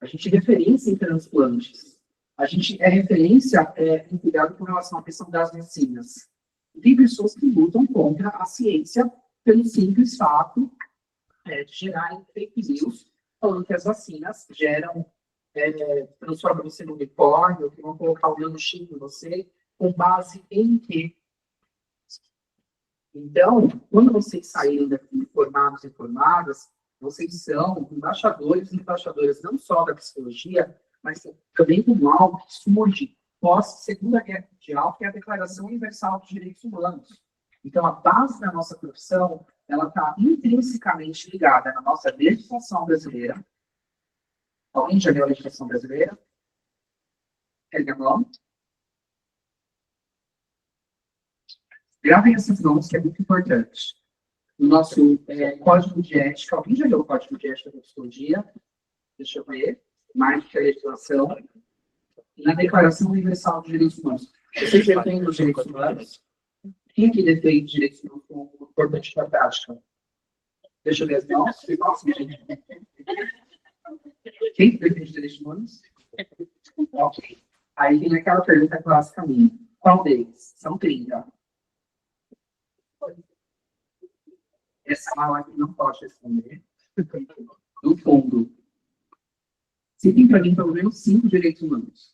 A gente é referência em transplantes. A gente é referência em cuidado com relação à questão das vacinas. Tem pessoas que lutam contra a ciência pelo simples fato de gerarem fake news, falando que as vacinas geram, transformam você no unicórnio, que vão colocar o nanochip em você, com base em quê? Então, quando vocês saírem daqui formados e formadas, vocês são embaixadores e embaixadoras não só da psicologia, mas também do algo que surge pós-Segunda Guerra Mundial, que é a Declaração Universal dos Direitos Humanos. Então, a base da nossa profissão, ela está intrinsecamente ligada na nossa legislação brasileira. Alguém já leu a legislação brasileira? Ergue a mão. Gravem essas mãos, que é muito importante. No nosso código de ética, alguém já leu o código de ética da psicologia? Deixa eu ver. Mais que a legislação. E na Declaração Universal dos Direitos Humanos. Vocês defendem os direitos humanos? Quem aqui defende direitos humanos como importante para a prática? Deixa eu ver as mãos. Quem defende direitos humanos? Ok. Aí tem aquela pergunta clássica minha. Qual deles? São 30. Essa mala aqui não pode responder. No fundo, citem para mim pelo menos 5 direitos humanos.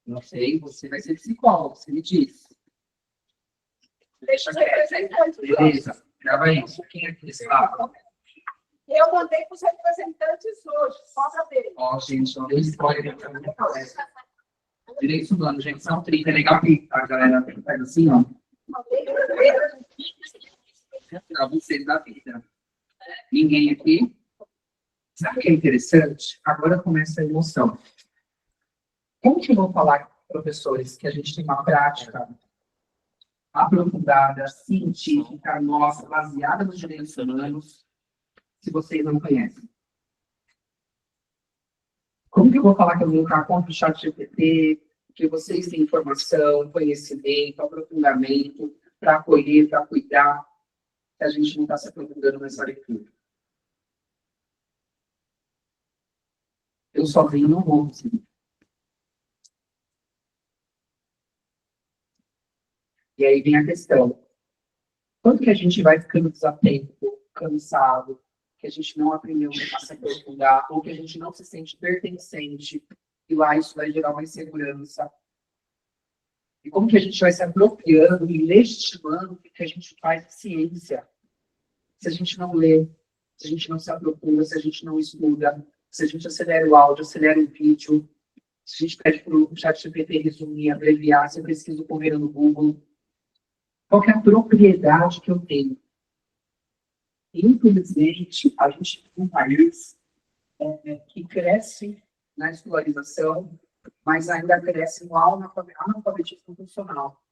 Não sei, você vai ser psicólogo, você me diz. Deixa os representantes. Beleza, grava isso. Quem aqui está? Eu mandei para os representantes hoje, só para ver. Ó, gente, não deu spoiler para minha palestra. Direitos humanos, gente, são 30. É legal que a galera faz assim, ó. Para vocês da vida. Ninguém aqui. Sabe o que é interessante? Agora começa a emoção. Como que eu vou falar, professores, que a gente tem uma prática aprofundada, científica, nossa, baseada nos direitos humanos, se vocês não conhecem? Como que eu vou falar que eu vou lutar contra o chat GPT, que vocês têm informação, conhecimento, aprofundamento, para acolher, para cuidar, que a gente não está se aprofundando nessa leitura? Eu sozinho não vou conseguir. E aí vem a questão. Quanto que a gente vai ficando desatento, cansado, que a gente não aprendeu a se aprofundar, ou que a gente não se sente pertencente, e lá isso vai gerar uma insegurança. E como que a gente vai se apropriando e legitimando o que a gente faz de ciência? Se a gente não lê, se a gente não se aprofunda, se a gente não estuda, se a gente acelera o áudio, acelera o vídeo, se a gente pede para o chat GPT resumir, abreviar, se eu pesquiso correndo no Google, qual que é a propriedade que eu tenho? Infelizmente, a gente tem um país que cresce na escolarização, mas ainda cresce no analfabetismo funcional.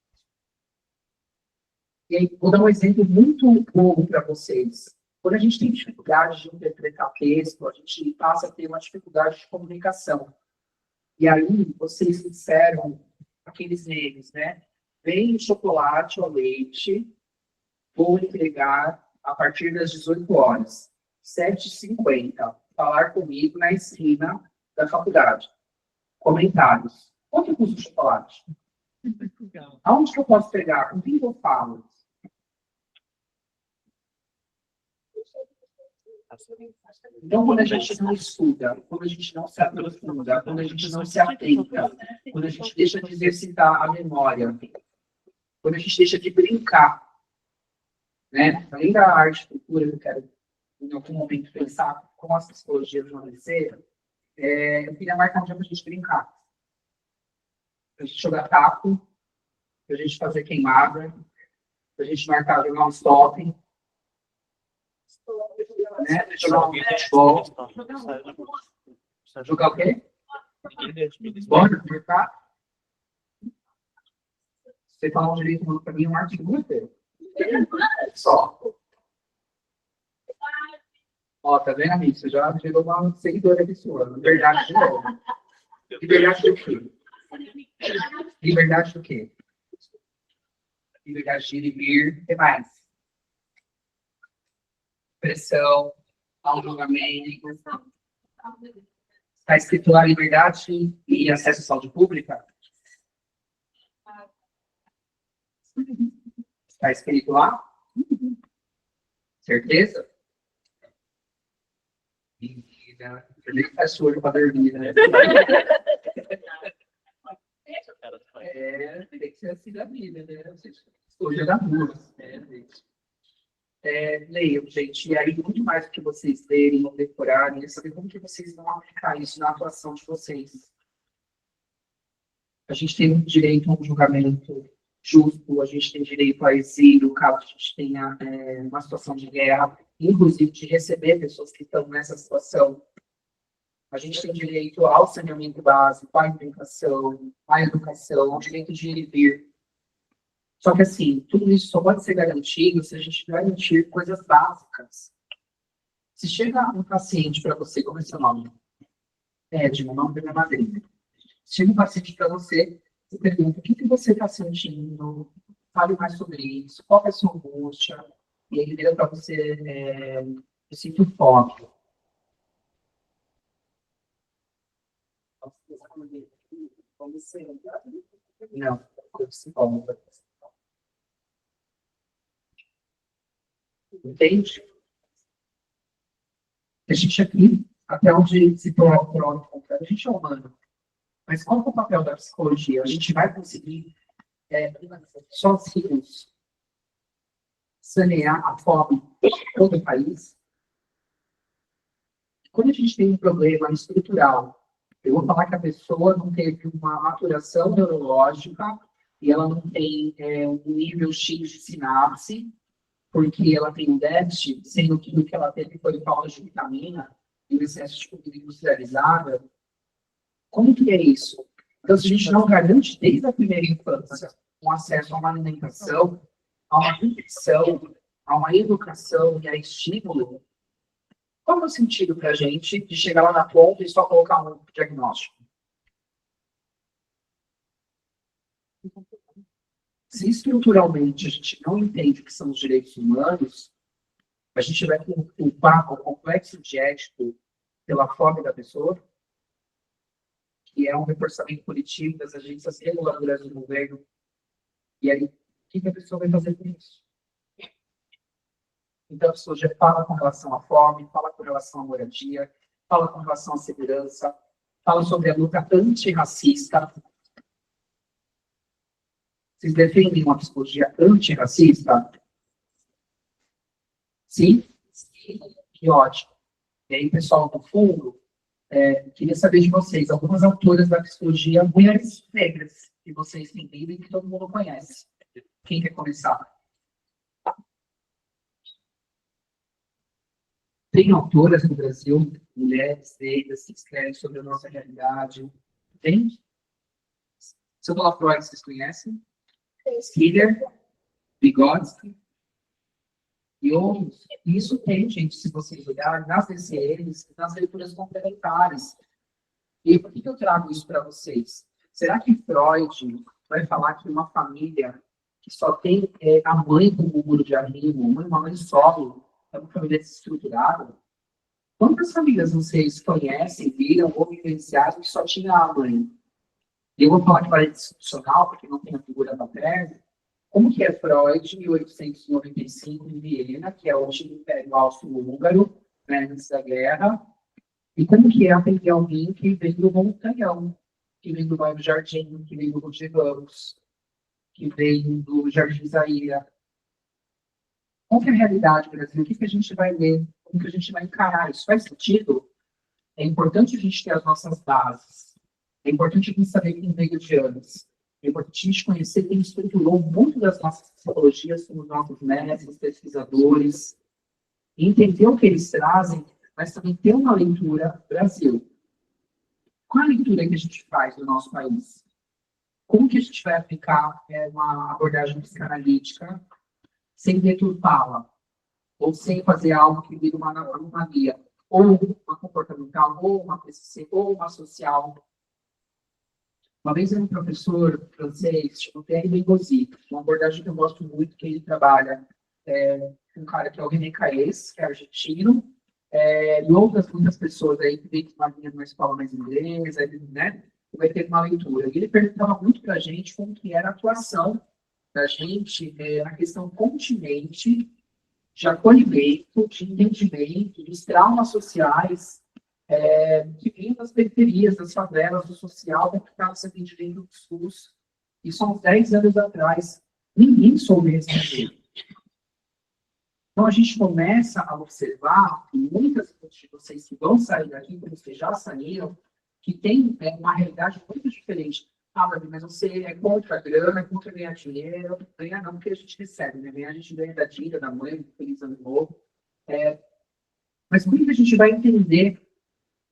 E aí, vou dar um exemplo muito bobo para vocês. Quando a gente tem dificuldade de interpretar texto, a gente passa a ter uma dificuldade de comunicação. E aí, vocês disseram aqueles memes, né? Vem chocolate ou leite, vou entregar a partir das 18 horas, 7h50, falar comigo na esquina da faculdade. Comentários. Quanto custa o chocolate? Aonde que eu posso pegar? Com quem eu falo? Então, quando a gente não estuda, quando a gente não se aprofunda, quando a gente não se atenta, quando a gente deixa de exercitar a memória, quando a gente deixa de brincar, né? Além da arte e cultura, eu quero, em algum momento, pensar como as psicologias vão ser, eu queria marcar um dia para a gente brincar. Para a gente jogar taco, para a gente fazer queimada, para a gente marcar jogar um stop, né? Jogar um futebol. Jogar o quê? Bora, marcar? Você falou direito para mim, um artigo inteiro. Só. Ó, tá vendo, amigo? Você já chegou uma seguidora aqui sua. Liberdade de novo. Liberdade do quê? Liberdade do quê? Liberdade de ir e vir. O que mais? Expressão, não julgamento. Está escrito lá liberdade e acesso à saúde pública? Está escrito lá? Certeza? Menina, eu nem faz surdo para dormir, né? Tem que ser assim da vida, né? Hoje é da rua. Leiam, gente, e aí muito mais do que vocês lerem ou decorarem, é saber como que vocês vão aplicar isso na atuação de vocês. A gente tem um direito a um julgamento justo, a gente tem direito a exílio, caso a gente tenha uma situação de guerra, inclusive de receber pessoas que estão nessa situação. A gente tem direito ao saneamento básico, à alimentação, à educação, ao direito de ir e vir. Só que, assim, tudo isso só pode ser garantido se a gente garantir coisas básicas. Se chega um paciente para você, como é seu nome? Edmo, nome da minha madrinha. Se chega um paciente para você, você pergunta, o que você está sentindo? Fale mais sobre isso, qual é a sua angústia? E ele vira para você, eu sinto fome. Não, fome. Entende? A gente aqui, até onde se prova, a gente é humano. Mas qual é o papel da psicologia? A gente vai conseguir, sozinhos, sanear a fome de todo o país? Quando a gente tem um problema estrutural, eu vou falar que a pessoa não teve uma maturação neurológica e ela não tem um nível X de sinapse, porque ela tem um déficit, sendo que o que ela teve foi falta de vitamina e o excesso de comida industrializada. Como que é isso? Então, se a gente não garante desde a primeira infância um acesso a uma alimentação, a uma nutrição, a uma educação e a estímulo, qual é o sentido para a gente de chegar lá na ponta e só colocar um diagnóstico? Se estruturalmente a gente não entende o que são os direitos humanos, a gente vai culpar o complexo de ético pela fome da pessoa, que é um reforçamento coletivo das agências reguladoras do governo. E aí, o que a pessoa vai fazer com isso? Então, a pessoa já fala com relação à fome, fala com relação à moradia, fala com relação à segurança, fala sobre a luta antirracista. Vocês defendem uma psicologia antirracista? Sim? Que ótimo. E aí, pessoal, do fundo, queria saber de vocês, algumas autoras da psicologia, mulheres negras, que vocês têm lido e que todo mundo conhece. Quem quer começar? Tem autoras no Brasil, mulheres negras, que escrevem sobre a nossa realidade. Tem? Seu Freud, vocês conhecem? Skinner, Vygotsky e outros. Isso tem, gente, se vocês olharem nas DCLs, nas leituras complementares. E por que eu trago isso para vocês? Será que Freud vai falar que uma família que só tem a mãe como muro de arrimo, uma mãe solo, é uma família desestruturada? Quantas famílias vocês conhecem, viram ou vivenciaram que só tinha a mãe? E eu vou falar de parede institucional, porque não tem a figura paterna. Como que é Freud, 1895, em Viena, que é hoje o Império Austro-Húngaro, né, antes da guerra. E como que é atender alguém que vem do Montanhão, que vem do bairro Jardim, que vem do Rio de Ramos, que vem do Jardim Zaira. Qual que é a realidade, Brasil? O que que a gente vai ler? Como que a gente vai encarar? Isso faz sentido? É importante a gente ter as nossas bases. É importante a gente saber quem veio de antes. É importante a gente conhecer quem estruturou muito das nossas psicologias, como os nossos mestres, pesquisadores, e entender o que eles trazem, mas também ter uma leitura Brasil. Qual a leitura que a gente faz do nosso país? Como que a gente vai aplicar uma abordagem psicanalítica sem deturpá-la? Ou sem fazer algo que vira uma anomalia? Ou uma comportamental, ou uma PCC, ou uma social? Uma vez um professor francês, chamado Pierre Bengozi, uma abordagem que eu gosto muito, que ele trabalha um cara que é o René Caes, que é argentino, e outras muitas pessoas aí que vêm uma linha numa escola mais inglesa, né? Vai ter uma leitura. E ele perguntava muito para a gente como que era a atuação da gente na questão continente de acolhimento, de entendimento, dos traumas sociais que vinham das periferias, das favelas, do social, que estava sendo atendido do SUS. Isso há uns 10 anos atrás. Ninguém soube responder. Então, a gente começa a observar que muitas de vocês que vão sair daqui, como vocês já saíram, que tem uma realidade muito diferente. Ah, Davi, mas você é contra a grana, é contra ganhar dinheiro. Ganhar não, porque a gente recebe, né? Ganhar a gente ganha da tia, da mãe, do feliz ano novo. Mas como que a gente vai entender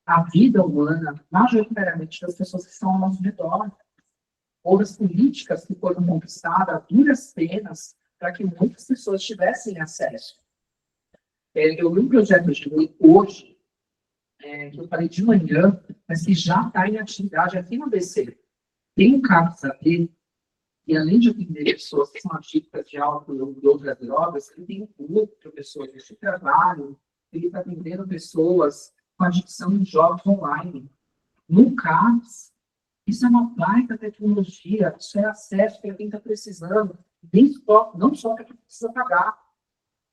a vida humana, majoritariamente das pessoas que estão ao nosso redor, ou das políticas que foram conquistadas a duras penas para que muitas pessoas tivessem acesso? Eu vi um projeto de lei hoje, que eu falei de manhã, mas que já está em atividade aqui no ABC. Tem um CAPS aqui, e além de atender pessoas que são adictas de álcool e outras drogas, ele tem um grupo de pessoas de trabalho, ele está atendendo pessoas com adicção em jogos online. No CAPS, isso é uma baita tecnologia, isso é acesso para quem está precisando, não só para quem precisa pagar.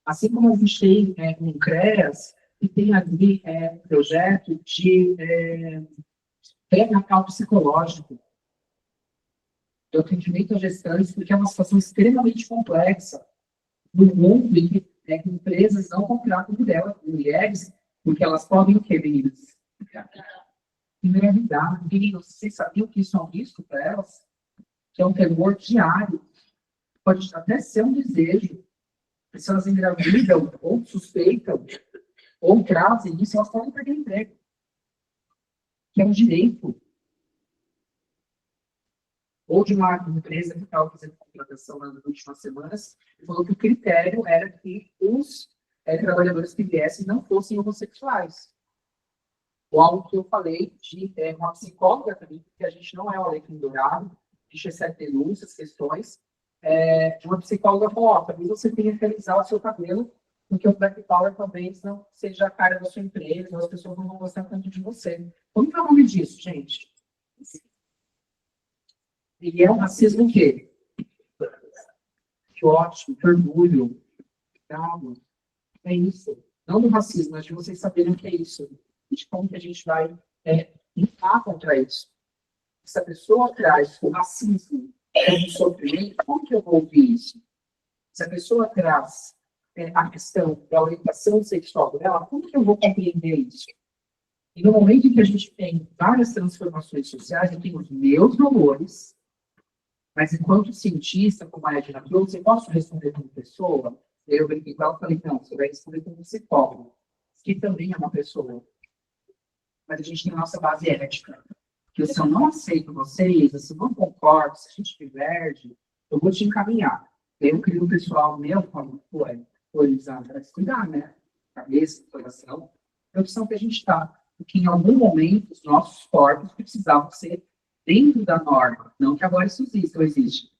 Assim como eu fechei um CREAS, que tem ali projeto de pré-natal psicológico, de atendimento a gestantes, porque é uma situação extremamente complexa no mundo em que empresas não contratam mulheres, porque elas podem o quê, meninas? Engravidar. Meninos, vocês sabiam que isso é um risco para elas? Que é um temor diário. Pode até ser um desejo. Se elas engravidam, ou suspeitam, ou trazem isso, elas podem perder emprego. Que é um direito. Ou de uma empresa que estava fazendo contratação nas últimas semanas, e falou que o critério era que os trabalhadores que viessem não fossem homossexuais. Ou algo que eu falei de uma psicóloga também, porque a gente não é o alecrim dourado, a gente recebe denúncias, questões. Uma psicóloga falou, talvez você tenha que realizar o seu cabelo, porque o Black Power talvez não seja a cara da sua empresa, as pessoas não vão gostar tanto de você. Como que é o nome disso, gente? E é um racismo o quê? Que ótimo, que orgulho. Calma. É isso. Não do racismo, mas de vocês saberem o que é isso. E de como que a gente vai lutar contra isso. Se a pessoa traz o racismo como sofrimento, como que eu vou ouvir isso? Se a pessoa traz a questão da orientação sexual dela, como que eu vou compreender isso? E no momento em que a gente tem várias transformações sociais, eu tenho os meus valores, mas enquanto cientista, como a Edna trouxe, eu posso responder como pessoa? Eu brinquei com ela e falei, não, você vai responder como psicólogo, que também é uma pessoa. Mas a gente tem a nossa base ética. Que se eu não aceito vocês, se eu não concordo, se a gente diverge, eu vou te encaminhar. Eu crio um pessoal meu, como eles para estudar, né? Cabeça, coração. É a opção que a gente está. Porque em algum momento os nossos corpos precisavam ser dentro da norma. Não que agora isso exista ou existe.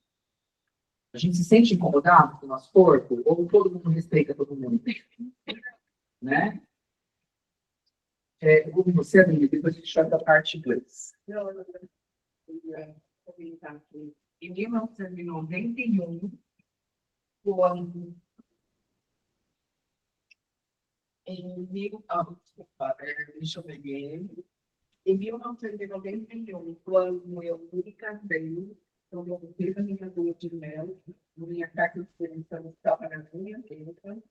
A gente se sente incomodado com o nosso corpo? Ou todo mundo respeita todo mundo? Né? Você, amiga, depois a gente vai para a parte 2. Eu queria comentar que em 1991, quando Deixa eu peguei. Em 1991, quando eu me casei, quando eu fiz a minha lua de mel, minha carta de experiência estava na minha mesa,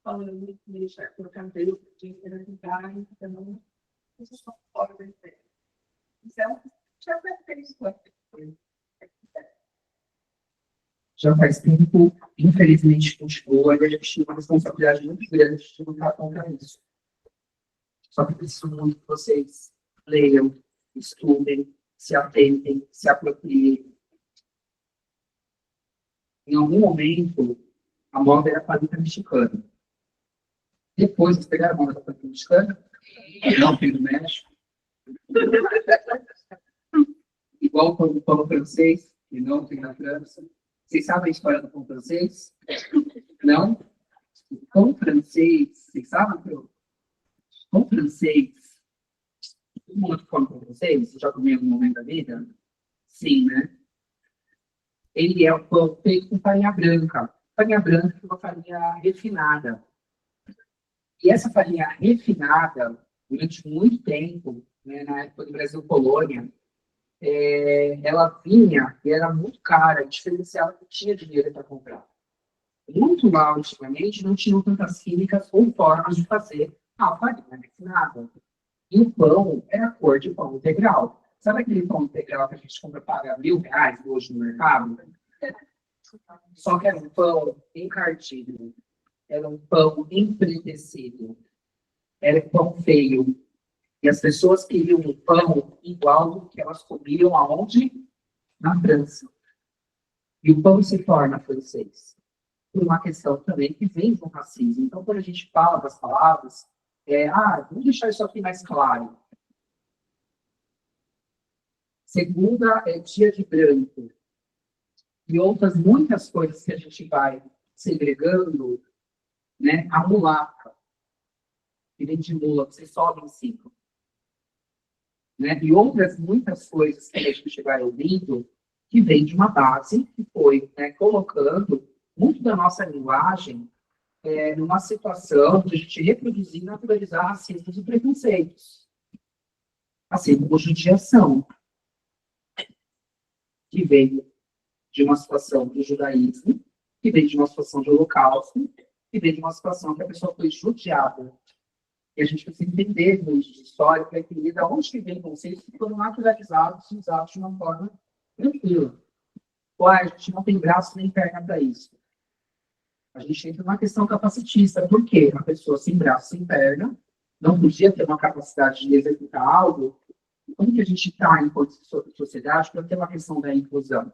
falando que eu cantei o dia engravidar, então, isso só fora da ideia. Então, já fez quanto tempo? Já faz tempo, infelizmente, continua, e a gente tem uma responsabilidade muito grande de lutar contra isso. Só que preciso muito que vocês leiam, estudem, se atentem, se apropriem. Em algum momento, a moda era a paleta mexicana. Depois, vocês pegaram a moda da paleta mexicana? Não, filho do México. Igual o pão francês, que não tem na França. Vocês sabem a história do pão francês? Não? O pão francês, vocês sabem? O pão francês, todo mundo que come pão francês, você já comeu em algum momento da vida? Sim, né? Ele é o pão feito com farinha branca. Farinha branca é uma farinha refinada. E essa farinha refinada, durante muito tempo, né, na época do Brasil Colônia, ela vinha e era muito cara, diferencial, não tinha dinheiro para comprar. Muito lá, ultimamente, não tinham tantas químicas ou formas de fazer a farinha refinada. E o pão era a cor de pão integral. Sabe aquele pão integral que a gente compra paga R$ 1.000 hoje no mercado? Só que era um pão encardido, era um pão embrutecido, era um pão feio. E as pessoas queriam um pão igual ao que elas comiam aonde? Na França. E o pão se torna francês. Por uma questão também que vem do racismo. Então, quando a gente fala das palavras, vamos deixar isso aqui mais claro. Segunda é dia de branco. E outras muitas coisas que a gente vai segregando, né? A mulata, que vem de mula, você sobe em cima. Né? E outras muitas coisas que a gente vai ouvindo, que vem de uma base que foi, né, colocando muito da nossa linguagem numa situação de a gente reproduzir e naturalizar racismos e preconceitos. Assim como judiação, que veio de uma situação do judaísmo, que veio de uma situação de holocausto, que veio de uma situação que a pessoa foi judiada. E a gente precisa entender muito de história para entender de onde que vem conceitos que foram naturalizados e usados de uma forma tranquila. A gente não tem braço nem perna para isso. A gente entra numa questão capacitista. Por quê? Uma pessoa sem braço, sem perna, não podia ter uma capacidade de executar algo. Como que a gente está enquanto sociedade para ter uma questão da inclusão?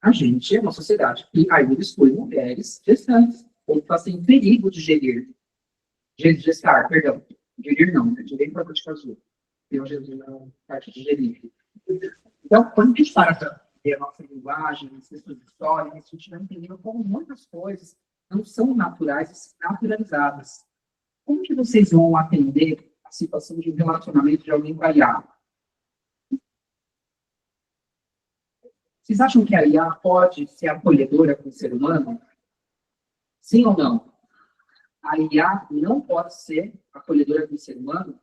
A gente é uma sociedade que ainda exclui mulheres gestantes, ou que estão em perigo de gestar, perdão. Gerir não, né? Gerir para a azul. Tem uma parte de gerir. Então, quando a gente para ver a nossa linguagem, as questões históricas, a gente vai entendendo como muitas coisas não são naturais e sim naturalizadas. Como que vocês vão atender a situação de um relacionamento de alguém com a IA? Vocês acham que a IA pode ser acolhedora com o ser humano? Sim ou não? A IA não pode ser acolhedora com o ser humano?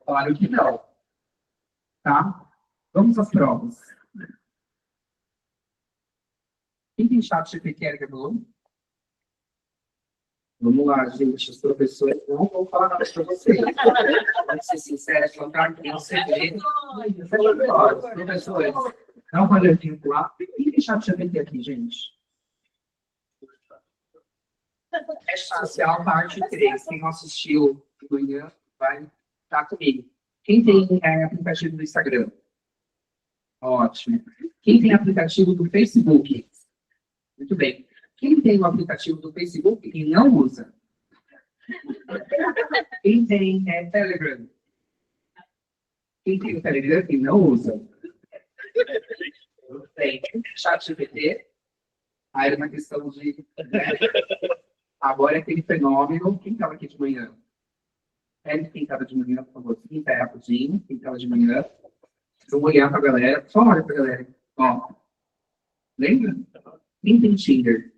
Claro que não. Tá? Vamos às provas. Quem tem chat GPT erga a mão? Vamos lá, gente. Os professores não vão falar nada para vocês. Pode ser sincero, contar aqui um segredo. Os professores, dá uma olhadinha lá. Quem tem chat GPT aqui, gente? Teste social, parte 3. Quem não assistiu de manhã vai estar comigo. Quem tem aplicativo do Instagram? Ótimo. Quem tem aplicativo do Facebook? Muito bem. Quem tem o aplicativo do Facebook e não usa? Quem tem Telegram? Quem tem o Telegram e não usa? Muito bem. ChatGPT. Aí era uma questão de... Agora é aquele fenômeno. Quem estava aqui de manhã? Quem estava de manhã, por favor? Quem está rapidinho? Quem estava de manhã? Vamos olhar para a galera. Só olha para a galera. Ó. Lembra? Quem tem Tinder?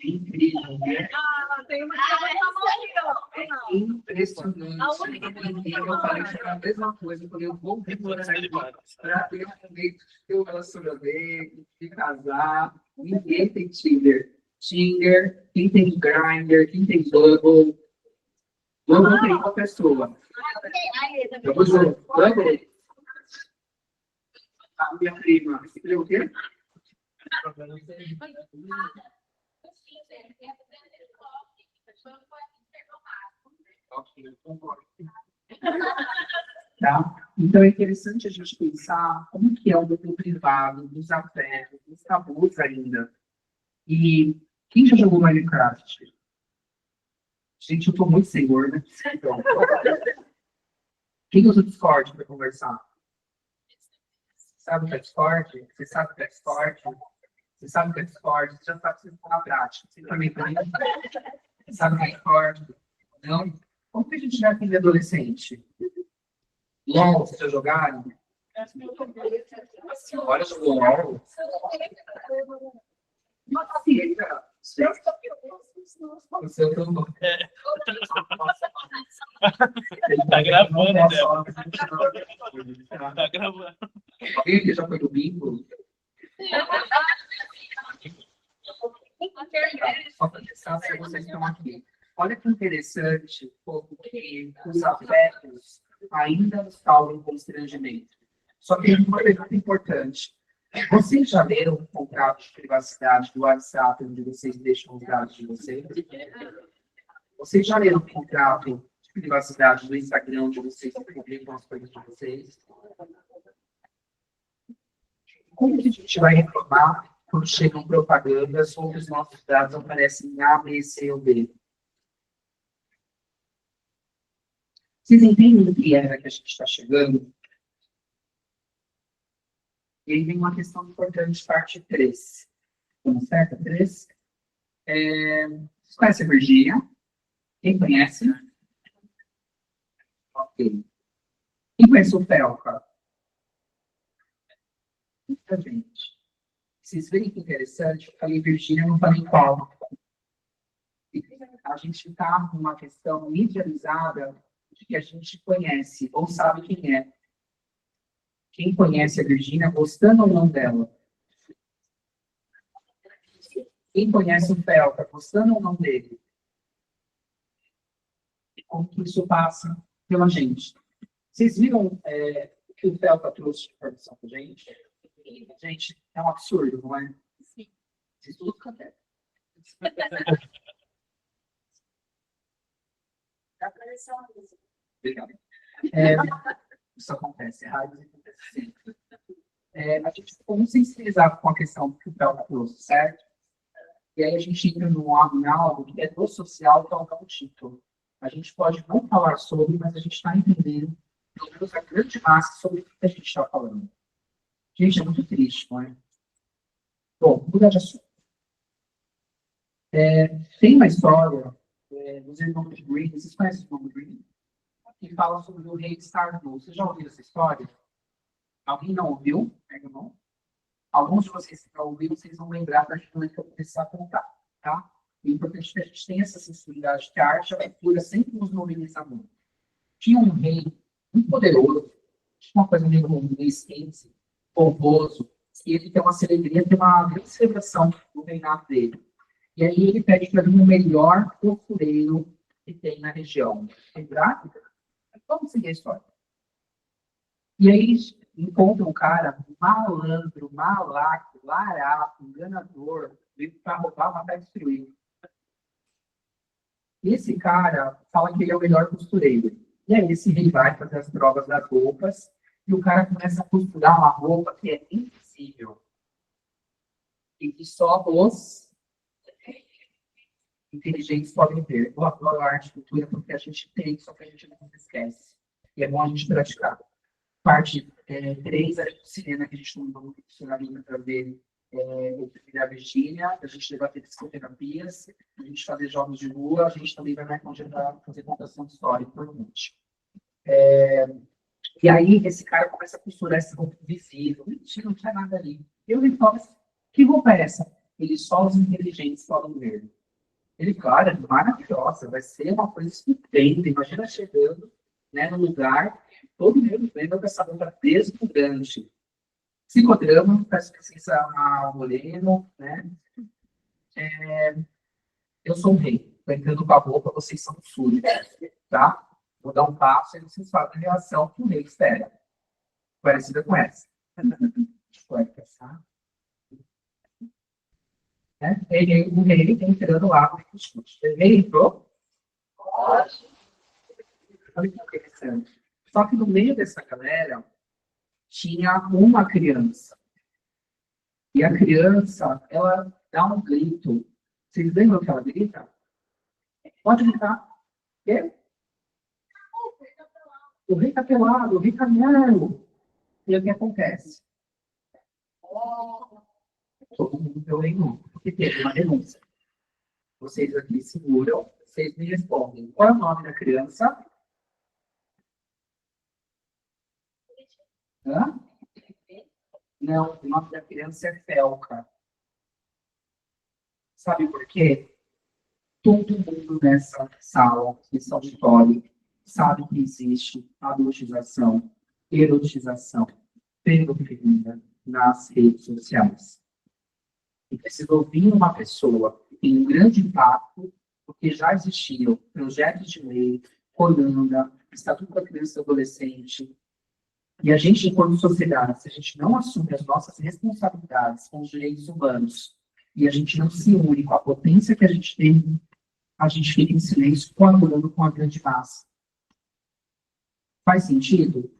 Incrível, né? Tem uma que É impressionante. Eu falei que era a mesma coisa. Eu falei, eu vou vir por aqui para ter um jeito de ter um relacionamento, de casar. Ninguém tem Tinder. Tinder, quem tem Grindr, quem tem Bumble. Bumble tem uma pessoa. Vamos junto. Bumble. A minha prima. Você viu o quê? Tá? Então é interessante a gente pensar como que é o mundo privado, dos afetos, dos tabus ainda. E quem já jogou Minecraft? Gente, eu tô muito senhor, né? Então, quem usa o Discord para conversar? Sabe o que é Discord? Você sabe o que é Discord? Você sabe o que é Discord? Você já sabe que você está na prática. Você também sabe o que é Discord? Não? Como que a gente vai aprender adolescente? LOL, vocês já jogaram? Olha, jogou LOL. O seu também. Tá gravando, né? Tá gravando. Alguém aqui já foi do bingo? Só para pensar se vocês estão aqui. Olha que interessante como que os afetos ainda nos causam constrangimento. Só que tem uma pergunta importante. Vocês já leram o contrato de privacidade do WhatsApp, onde vocês deixam os dados de vocês? Vocês já leram o contrato de privacidade do Instagram, onde vocês publicam as coisas de vocês? Como que a gente vai reclamar quando chegam propagandas onde os nossos dados aparecem em A, B, C ou D? Vocês entendem o que era que a gente está chegando? E aí vem uma questão importante, parte 3. Vamos certo? 3. Vocês conhecem a Virgínia? Quem conhece? Ok. Quem conhece o Felca? Muita gente. Vocês veem que interessante? Eu falei Virgínia, não falei qual. A gente está numa questão idealizada de que a gente conhece ou sabe quem é. Quem conhece a Virgínia, gostando ou não dela? Quem conhece o Felca, gostando ou não dele? Como que isso passa pela gente? Vocês viram o que o Felca trouxe de informação para a gente? Gente, é um absurdo, não é? Sim. Vocês tudo acontece. Obrigado. Isso acontece, raios acontece sempre. A gente ficou muito sensibilizado com a questão que o Felca trouxe, certo? E aí a gente entra num algo que é do social, que é o título. A gente pode não falar sobre, mas a gente está entendendo, pelo menos a grande massa, sobre o que a gente está falando. Gente, é muito triste, não é? Bom, mudar de assunto. Tem uma história dos irmãos Green, vocês conhecem os irmãos Green? Que fala sobre o rei de Stardust. Vocês já ouviram essa história? Alguém não ouviu? Pega a mão. Alguns de vocês que não ouviram, vocês vão lembrar da história que eu começar a contar, tá? O importante é que a gente tenha essa sensibilidade que a arte, a cultura sempre nos mobiliza muito. Tinha um rei muito poderoso, tinha uma coisa meio esquente, pomposo, e ele tem uma celebridade, tem uma grande celebração do reinado dele. E aí ele pede para vir o melhor costureiro que tem na região. Lembrar? Vamos seguir a história. E aí encontra um cara malandro, malaco, larato, enganador, veio para roubar, matar e destruir. Esse cara fala que ele é o melhor costureiro. E aí esse rei vai fazer as provas das roupas e o cara começa a costurar uma roupa que é invisível. E que só os inteligentes podem ver. Eu adoro arte e cultura porque a gente tem, só que a gente não esquece. E é bom a gente praticar. Parte 3 é o cinema, que a gente não vai funcionar ainda para ver o filme da Virgínia, a gente vai ter psicoterapias, a gente fazer jogos de rua, a gente também vai fazer contação de história, provavelmente. E aí esse cara começa a costurar essa roupa visível. Mentira, não tinha nada ali. Eu me falo assim, Que roupa é essa? Ele só os inteligentes podem ver. Ele, claro, é maravilhosa, vai ser uma coisa estupenda. Imagina chegando, né, no lugar, todo mundo vendo essa roupa deslumbrante. Psicodrama, peço licença ao Moreno, né? Eu sou o rei. Estou entrando com a roupa, vocês são surdos, tá? Vou dar um passo e vocês fazem a reação que o rei espera. Parecida com essa. Pode passar. Né? O rei entrando lá no discurso. O rei entrou? Olha que interessante. Só que no meio dessa galera tinha uma criança. E a criança, ela dá um grito. Vocês lembram que ela grita? Pode gritar. Quê? O rei está pelado, o rei está nu. E o que acontece? Todo mundo deu rei nu, porque teve uma denúncia. Vocês aqui seguram, vocês me respondem. Qual é o nome da criança? Hã? Não, o nome da criança é Felca. Sabe por quê? Todo mundo nessa sala, nesse auditório, sabe que existe adultização, erotização, pedofilia nas redes sociais. E precisa ouvir uma pessoa que tem um grande impacto, porque já existiam projetos de lei, Colanda, Estatuto da Criança e Adolescente. E a gente, enquanto sociedade, se a gente não assume as nossas responsabilidades com os direitos humanos, e a gente não se une com a potência que a gente tem, a gente fica em silêncio, colaborando com a grande massa. Faz sentido?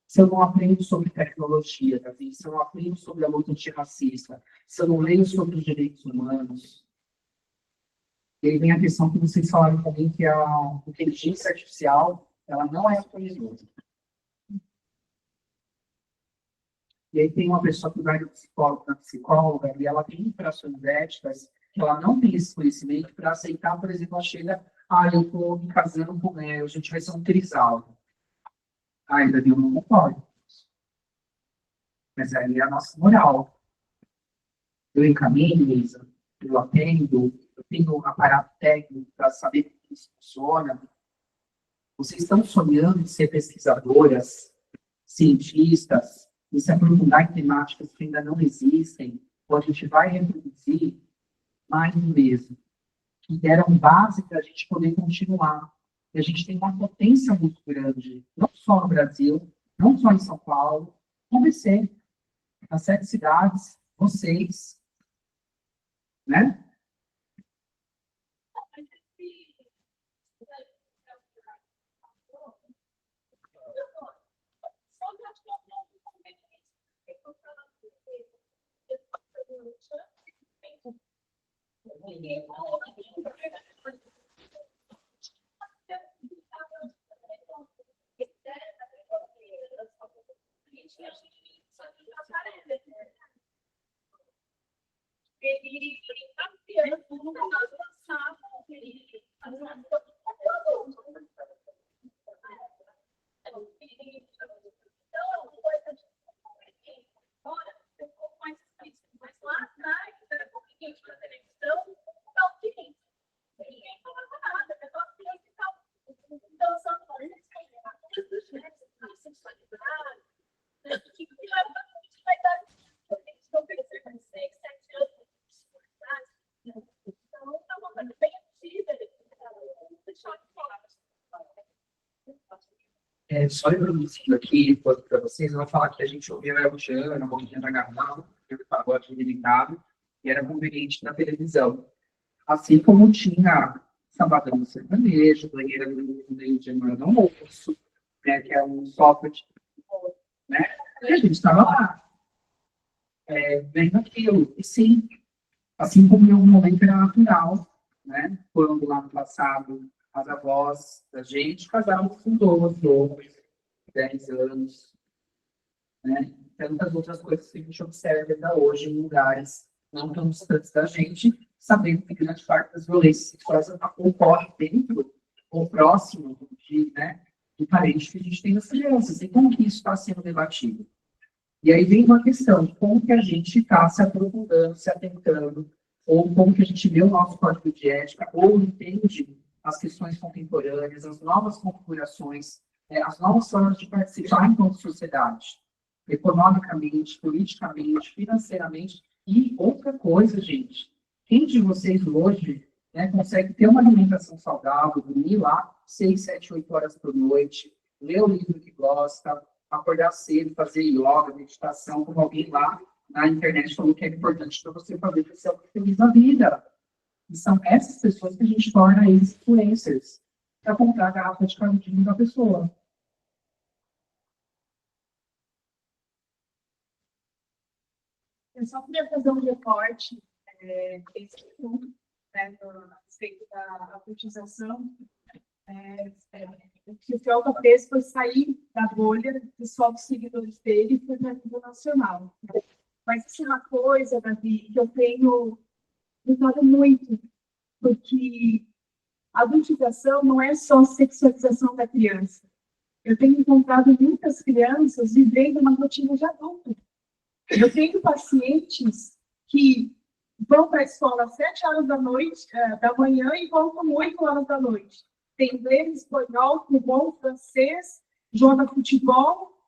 Se eu não aprendo sobre tecnologia, Davi, se eu não aprendo sobre a luta antirracista, se eu não leio sobre os direitos humanos, e aí vem a questão que vocês falaram também, que a inteligência artificial, ela não é autorizada. E aí tem uma pessoa que vai na psicóloga, e ela tem infrações éticas, que ela não tem esse conhecimento para aceitar, por exemplo, ela chega, eu estou me casando com ela, a gente vai ser um trisal. Ainda eu não concordo. Mas aí é a nossa moral. Eu encaminho, Isa, eu atendo, eu tenho um aparato técnico para saber como isso funciona. Vocês estão sonhando em ser pesquisadoras, cientistas, e se aprofundar em temáticas que ainda não existem, ou a gente vai reproduzir mais do mesmo, que deram base para a gente poder continuar. E a gente tem uma potência muito grande, não só no Brasil, não só em São Paulo, como BC, as 7 cidades, vocês, né? Só introduzindo aqui para vocês, eu vou falar que a gente ouviu a Elgiana, a Boquinha da Garnal, que pagou aqui limitado, e era conveniente na televisão. Assim como tinha Sabadão do Sertanejo, Banheira do Meio de Semana do Almoço, né, que é um software, né? E a gente estava lá, vendo aquilo. E sim, assim como em algum momento era natural, né? Quando lá no passado as avós da gente casaram com 12, 10 anos, né? Tantas outras coisas que a gente observa ainda hoje em lugares não tão distantes da gente, sabendo que grande parte das violências sexuais ocorre dentro ou próximo de, né, do parente que a gente tem nas crianças. E como que isso está sendo debatido? E aí vem uma questão de como que a gente está se aprofundando, se atentando, ou como que a gente vê o nosso código de ética, ou entende as questões contemporâneas, as novas configurações, as novas formas de participar enquanto sociedade, economicamente, politicamente, financeiramente. E outra coisa, gente, quem de vocês hoje, né, consegue ter uma alimentação saudável, dormir lá 6, 7, 8 horas por noite, ler o livro que gosta, acordar cedo, fazer yoga, meditação, como alguém lá na internet falou que é importante para você fazer para ser feliz na vida. E são essas pessoas que a gente torna eles influencers para comprar a garrafa de canudinho da pessoa. Eu só queria fazer um recorte desse assunto, né, a respeito da cotização. O que o Felga fez foi sair da bolha dos só dos seguidores dele e foi para a nível nacional. Mas isso é uma coisa, Davi, que eu tenho lutado muito, porque a adultização não é só a sexualização da criança. Eu tenho encontrado muitas crianças vivendo uma rotina de adulto. Eu tenho pacientes que vão para a escola às 7 horas da noite, da manhã, e voltam 8 horas da noite. Tem inglês, espanhol, com bom francês, joga futebol,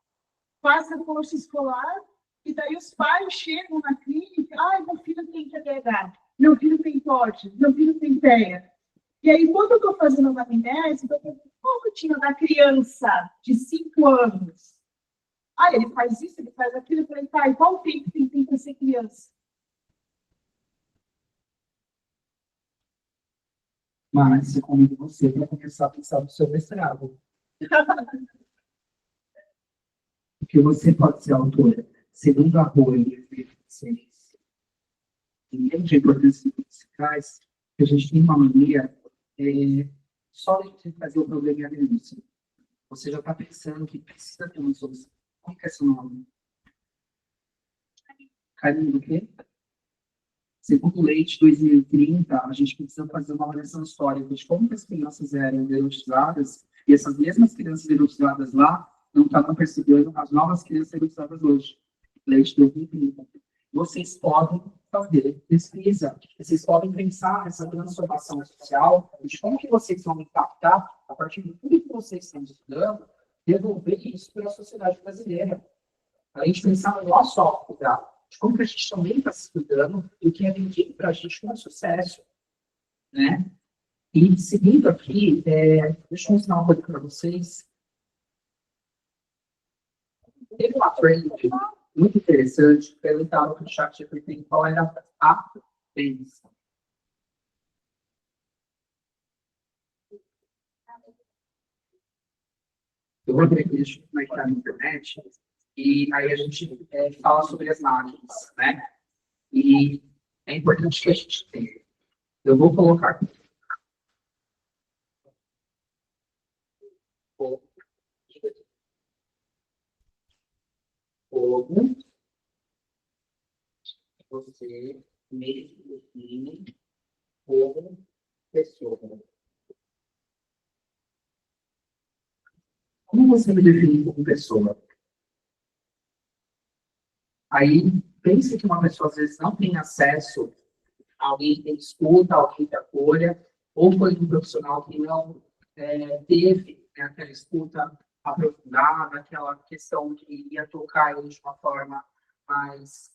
faz reforço escolar, e daí os pais chegam na clínica, meu filho tem TDAH, meu filho tem TOD, meu filho tem TEA. E aí, quando eu estou fazendo uma anamnese, eu estou perguntando qual a rotina da criança de 5 anos? Ele faz isso, ele faz aquilo. Eu falei, e qual o tempo que ele tem para ser criança? Mas eu convido você para começar a pensar no seu mestrado. Porque você pode ser autora, segundo a Rua de Ciência. Entende a importância musicais, que a gente tem uma mania só de fazer o problema e a denúncia. Você já está pensando que precisa ter uma solução. Como que é seu nome? Carinho do quê? Segundo o Leite 2030, a gente precisa fazer uma avaliação histórica de como as crianças eram erotizadas, e essas mesmas crianças erotizadas lá não estavam percebendo as novas crianças erotizadas hoje. Leite 2030. Vocês podem fazer pesquisa, vocês podem pensar nessa transformação social, de como que vocês vão impactar, a partir de tudo que vocês estão estudando, devolver isso para a sociedade brasileira. A gente pensar no nosso autocuidado, de como que a gente também está se estudando e o que é vendido para a gente com sucesso, né? E seguindo aqui, deixa eu ensinar uma coisa para vocês. Teve uma trend muito interessante, perguntaram para o chat GPT qual era a tendência. Eu vou ver aqui, deixa eu como é que está na internet. E aí a gente fala sobre as máquinas, né? E é importante que a gente tenha. Eu vou colocar aqui. Como você mesmo define como pessoa. Como você me define como pessoa? Aí, pensa que uma pessoa, às vezes, não tem acesso a alguém que escuta, alguém que acolha, ou foi um profissional que não teve aquela escuta aprofundada, aquela questão que ia tocar ele de uma forma mais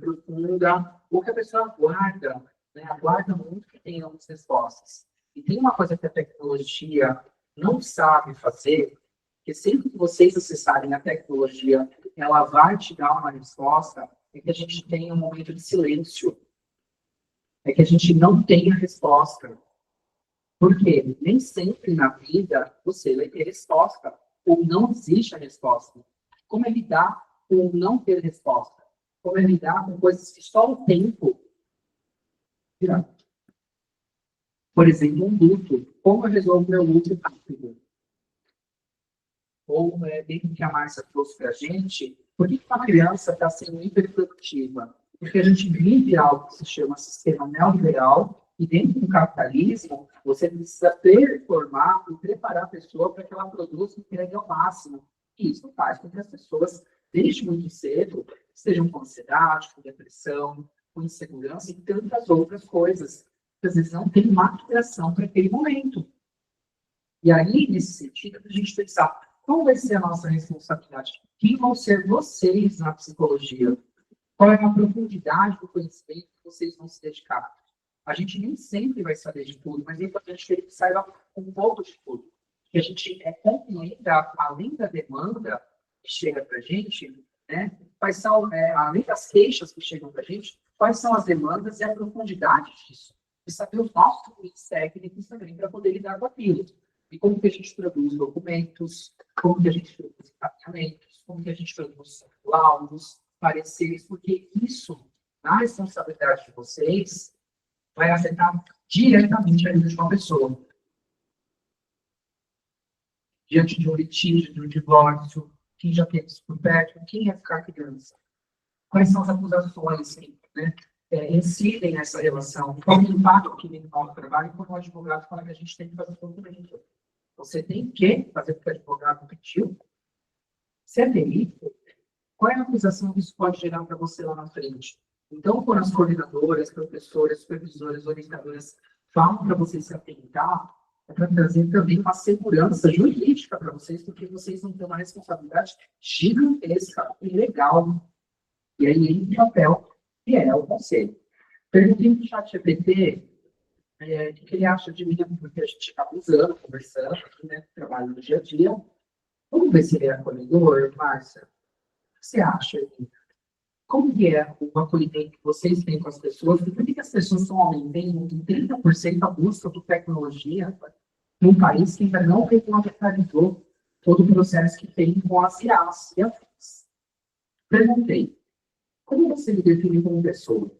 profunda, ou que a pessoa aguarda, né, aguarda muito que tenha as respostas. E tem uma coisa que a tecnologia não sabe fazer, que sempre que vocês acessarem a tecnologia, ela vai te dar uma resposta, é que a gente tenha um momento de silêncio. É que a gente não tenha resposta. Porque nem sempre na vida você vai ter resposta, ou não existe a resposta. Como é lidar com não ter resposta? Como é lidar com coisas que só o tempo dirá? Por exemplo, um luto. Como eu resolvo meu luto rápido? Ou, dentro que a Márcia trouxe para a gente, por que uma criança está sendo hiperprodutiva? Porque a gente vive algo que se chama sistema neoliberal, e dentro do capitalismo, você precisa performar e preparar a pessoa para que ela produza e entregue ao máximo. E isso faz com que as pessoas desde muito cedo, estejam com ansiedade, com depressão, com insegurança e tantas outras coisas, que às vezes não tem maturação para aquele momento. E aí, nesse sentido, a gente pensar qual vai ser a nossa responsabilidade, quem vão ser vocês na psicologia, qual é a profundidade do conhecimento que vocês vão se dedicar. A gente nem sempre vai saber de tudo, mas é importante que ele saiba um pouco de tudo. Que a gente compreenda, além da demanda que chega para a gente, né, quais são, além das queixas que chegam para a gente, quais são as demandas e a profundidade disso. E saber os nossos técnicos também para poder lidar com aquilo. E como que a gente produz documentos, como que a gente produz encaminhamentos, como que a gente produz laudos, pareceres, porque isso, na responsabilidade de vocês, vai afetar diretamente a vida de uma pessoa. Diante de um litígio, de um divórcio, quem já teve isso por perto, quem é ficar criança? Quais são as acusações que, né, incidem nessa relação? Qual o impacto que vem no nosso trabalho? Como o advogado fala que a gente tem que fazer documento. Você tem que fazer o que o advogado pediu. Se é delito, qual é a acusação que isso pode gerar para você lá na frente? Então, quando as coordenadoras, professoras, supervisoras, orientadoras falam para vocês se atentar, é para trazer também uma segurança jurídica para vocês, porque vocês não têm uma responsabilidade gigantesca e legal. E aí entra o papel que é o conselho. Perguntei no ChatGPT o que ele acha de mim, porque a gente acaba usando, conversando, né, trabalho no dia a dia. Vamos ver se ele é acolhedor, Márcia? O que você acha? Como que é o acolhimento que vocês têm com as pessoas? E por que as pessoas estão aumentando em 30% a busca por tecnologia num país que ainda não regulamentalizou todo o processo que tem com as IAs e afins? Perguntei, como você me define como pessoa?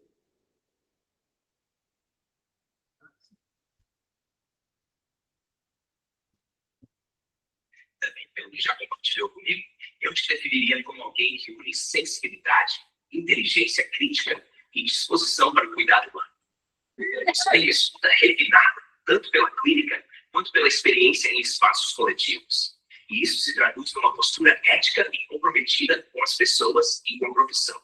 Também, pelo que já compartilhou comigo, eu te definiria como alguém que une sensibilidade, inteligência crítica e disposição para o cuidado humano. Isso é isso, refinado, tanto pela clínica quanto pela experiência em espaços coletivos. E isso se traduz numa postura ética e comprometida com as pessoas e com a profissão.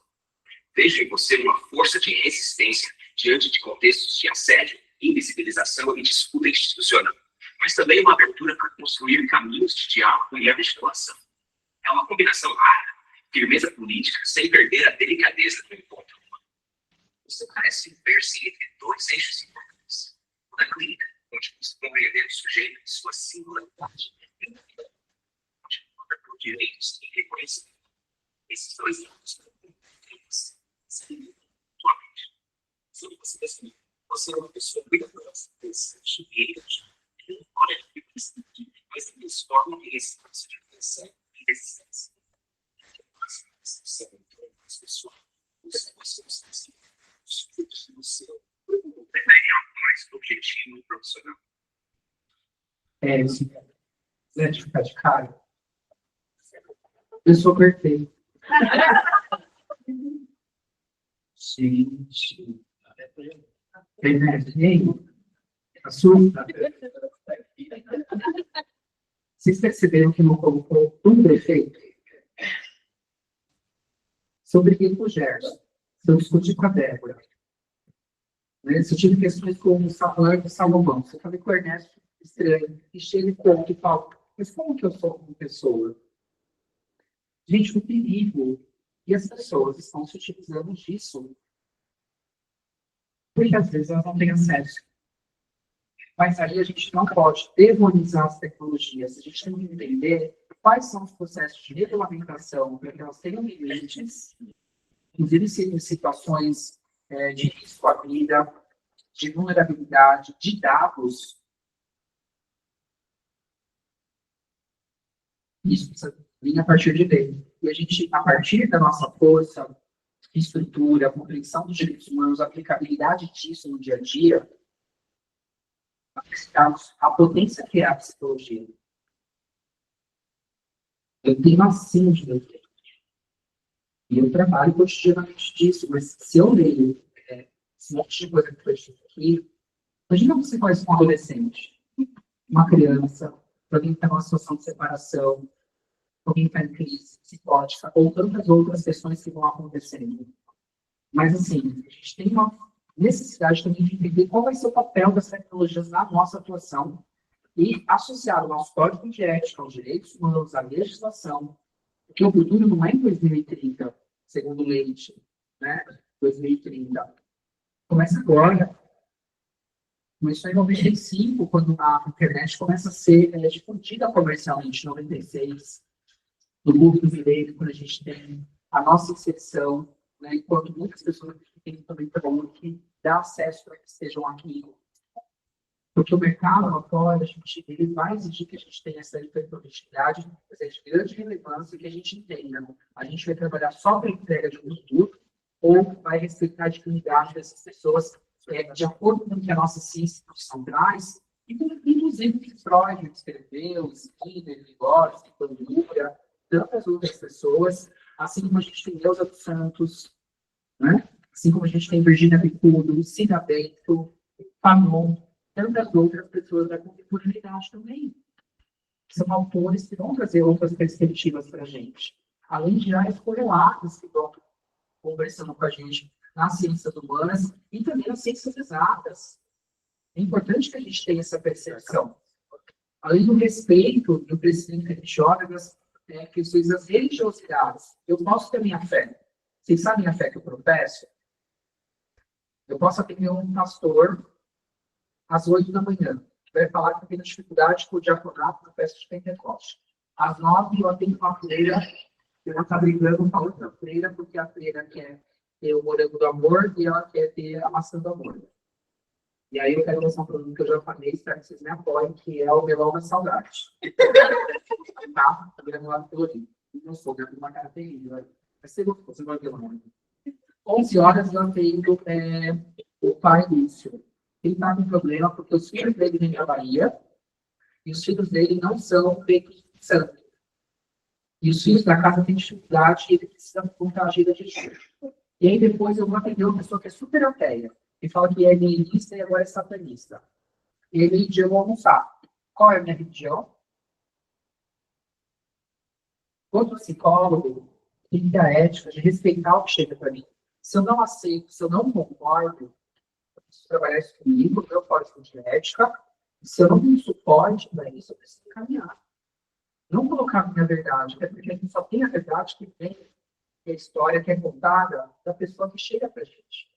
Vejo em você uma força de resistência diante de contextos de assédio, invisibilização e disputa institucional, mas também uma abertura para construir caminhos de diálogo e articulação. É uma combinação rara, firmeza política sem perder a delicadeza do encontro humano. Você parece ver-se entre dois eixos importantes. O da clínica, onde busca compreender o sujeito e sua singularidade, e o da vida, onde luta por direitos e reconhecimento. Esses dois lados se limitam mutuamente. Sobre você definir, você é uma pessoa cuidadosa, pensante e educativa. Não pode admitir, mas transforma em espaço de atenção e resistência. As pessoas, os frutos do seu mais objetivo e profissional. Isso. Né, de ficar de cara. Eu sou perfeito. Gente. Assusta. Vocês perceberam que não colocou um defeito? Sobre quem com o Gerson. Se eu discutir com a Débora. Né? Se eu tive questões com o Salomão. Se eu falei com o Ernesto, estranho. E chega e conta e fala, mas como que eu sou como pessoa? Gente, o perigo. E as pessoas estão se utilizando disso. Porque às vezes elas não têm acesso. Mas aí a gente não pode demonizar as tecnologias. A gente tem que entender quais são os processos de regulamentação para que elas tenham limites, inclusive em situações de risco à vida, de vulnerabilidade, de dados. Isso precisa vir a partir de dentro. E a gente, a partir da nossa força, estrutura, compreensão dos direitos humanos, aplicabilidade disso no dia a dia, a potência que é a psicologia. Eu tenho assim de meu tempo. E eu trabalho cotidianamente disso, mas se eu leio esse monte de coisa que foi dito aqui, imagina você faz com um adolescente, uma criança, alguém que está numa situação de separação, alguém está em crise psicótica, ou tantas outras questões que vão acontecendo. Mas, assim, a gente tem uma necessidade também de entender qual vai ser o papel das tecnologias na nossa atuação e associar o nosso código de ética aos direitos humanos, à legislação, porque o futuro não é em 2030, segundo Leite, né? 2030. Começa agora. Começou em 95, quando a internet começa a ser difundida comercialmente, em 96. No mundo do direito, quando a gente tem a nossa inserção, né, enquanto muitas pessoas têm também que dá acesso para que estejam aqui. Porque o mercado agora, ele vai exigir que a gente tenha essa hiperprodutividade, de grande relevância, que a gente entenda. A gente vai trabalhar só para a entrega de um produto ou vai respeitar a dignidade dessas pessoas de acordo com o que a nossa ciência traz, e inclusive o que Freud escreveu, Skinner, Vygotsky, Bandura, tantas outras pessoas, assim como a gente tem Neuza dos Santos, né? Assim como a gente tem Virginia Bicudo, Cida Bento, Fanon, tantas outras pessoas da contemporaneidade também. São autores que vão trazer outras perspectivas para a gente. Além de áreas correlatas que vão conversando com a gente nas ciências humanas e também nas ciências exatas. É importante que a gente tenha essa percepção. Além do respeito do presidente religioso, questões das religiosidades. Eu posso ter minha fé. Vocês sabem a fé que eu professo? Eu posso atender um pastor às 8 da manhã, que vai falar que tem dificuldade com o diaconato na festa de Pentecoste. Às 9 eu atendo uma freira, que ela está brigando com a outra freira, porque a freira quer ter o morango do amor e ela quer ter a maçã do amor. E aí eu quero lançar um produto que eu já falei, espero que vocês me apoiem, que é o melão da saudade. Tá? Tá gravado pelo livro. Não sou, eu tenho uma cara terrível. Vai ser gostoso, você vai ver o nome. 11 horas eu atendo o pai Lúcio. Ele está com problema porque os filhos dele vêm da Bahia e os filhos dele não são feitos de sangue. E os filhos da casa têm dificuldade e ele precisa contar a gira de jeito. E aí depois eu vou atender uma pessoa que é super ateia, que fala que é niilista e agora é satanista. E ele me eu vou almoçar. Qual é a minha religião? Outro psicólogo tem que ter a ética de respeitar o que chega para mim. Se eu não aceito, se eu não concordo, eu preciso trabalhar isso comigo, meu código de ética. E se eu não tenho suporte para isso, eu preciso caminhar. Não colocar a minha verdade, até porque a gente só tem a verdade que vem a história que é contada da pessoa que chega para a gente.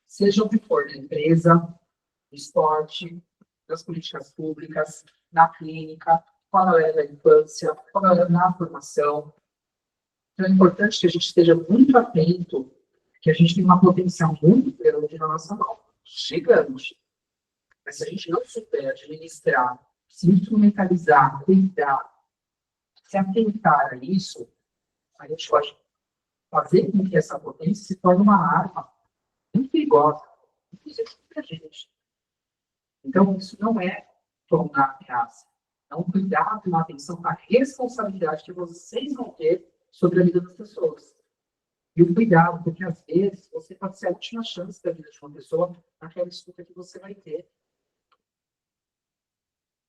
Seja o que for, na empresa, no esporte, nas políticas públicas, na clínica, quando ela é da infância, quando ela é na formação. Então é importante que a gente esteja muito atento, que a gente tem uma potencial muito grande na nossa mão, gigante. Mas se a gente não souber administrar, se instrumentalizar, cuidar, se atentar a isso, a gente pode fazer com que essa potência se torne uma arma muito perigosa, inclusive para a gente. Então, isso não é tornar ameaça. É um cuidado, uma atenção à responsabilidade que vocês vão ter sobre a vida das pessoas. E o cuidado, porque às vezes você pode ser a última chance da vida de uma pessoa naquela escuta que você vai ter.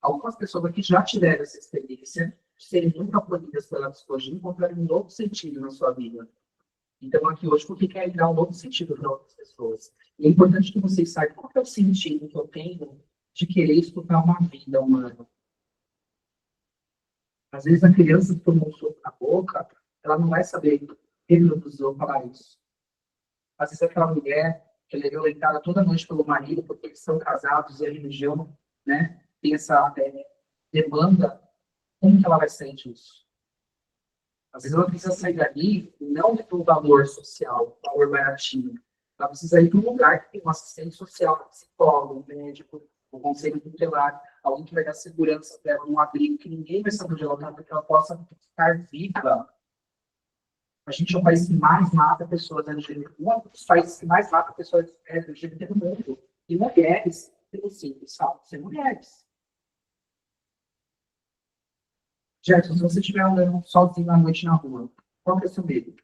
Algumas pessoas aqui já tiveram essa experiência de serem muito acolhidas pela psicologia e encontrarem um novo sentido na sua vida. Então, aqui hoje, porque quer dar um novo sentido para outras pessoas. E é importante que vocês saibam qual é o sentido que eu tenho de querer escutar uma vida humana. Às vezes, a criança que tomou um soco na boca, ela não vai saber reproduzir ou falar isso. Às vezes, aquela mulher que é violentada toda noite pelo marido, porque eles são casados e a religião, né, tem essa demanda, como que ela vai sentir isso? Às vezes ela precisa sair dali, não do valor social, valor baratinho. Ela precisa ir para um lugar que tem um assistente social, um psicólogo, um médico, um conselho tutelar, alguém que vai dar segurança para ela, um abrigo que ninguém vai saber onde ela está, para que ela possa ficar viva. A gente é o país que mais mata pessoas LGBT. Um dos países que mais mata pessoas LGBT no mundo. E mulheres, pelo simples, sabe? Ser mulheres. Gerson, se você estiver andando sozinho à noite na rua, qual que é o seu medo?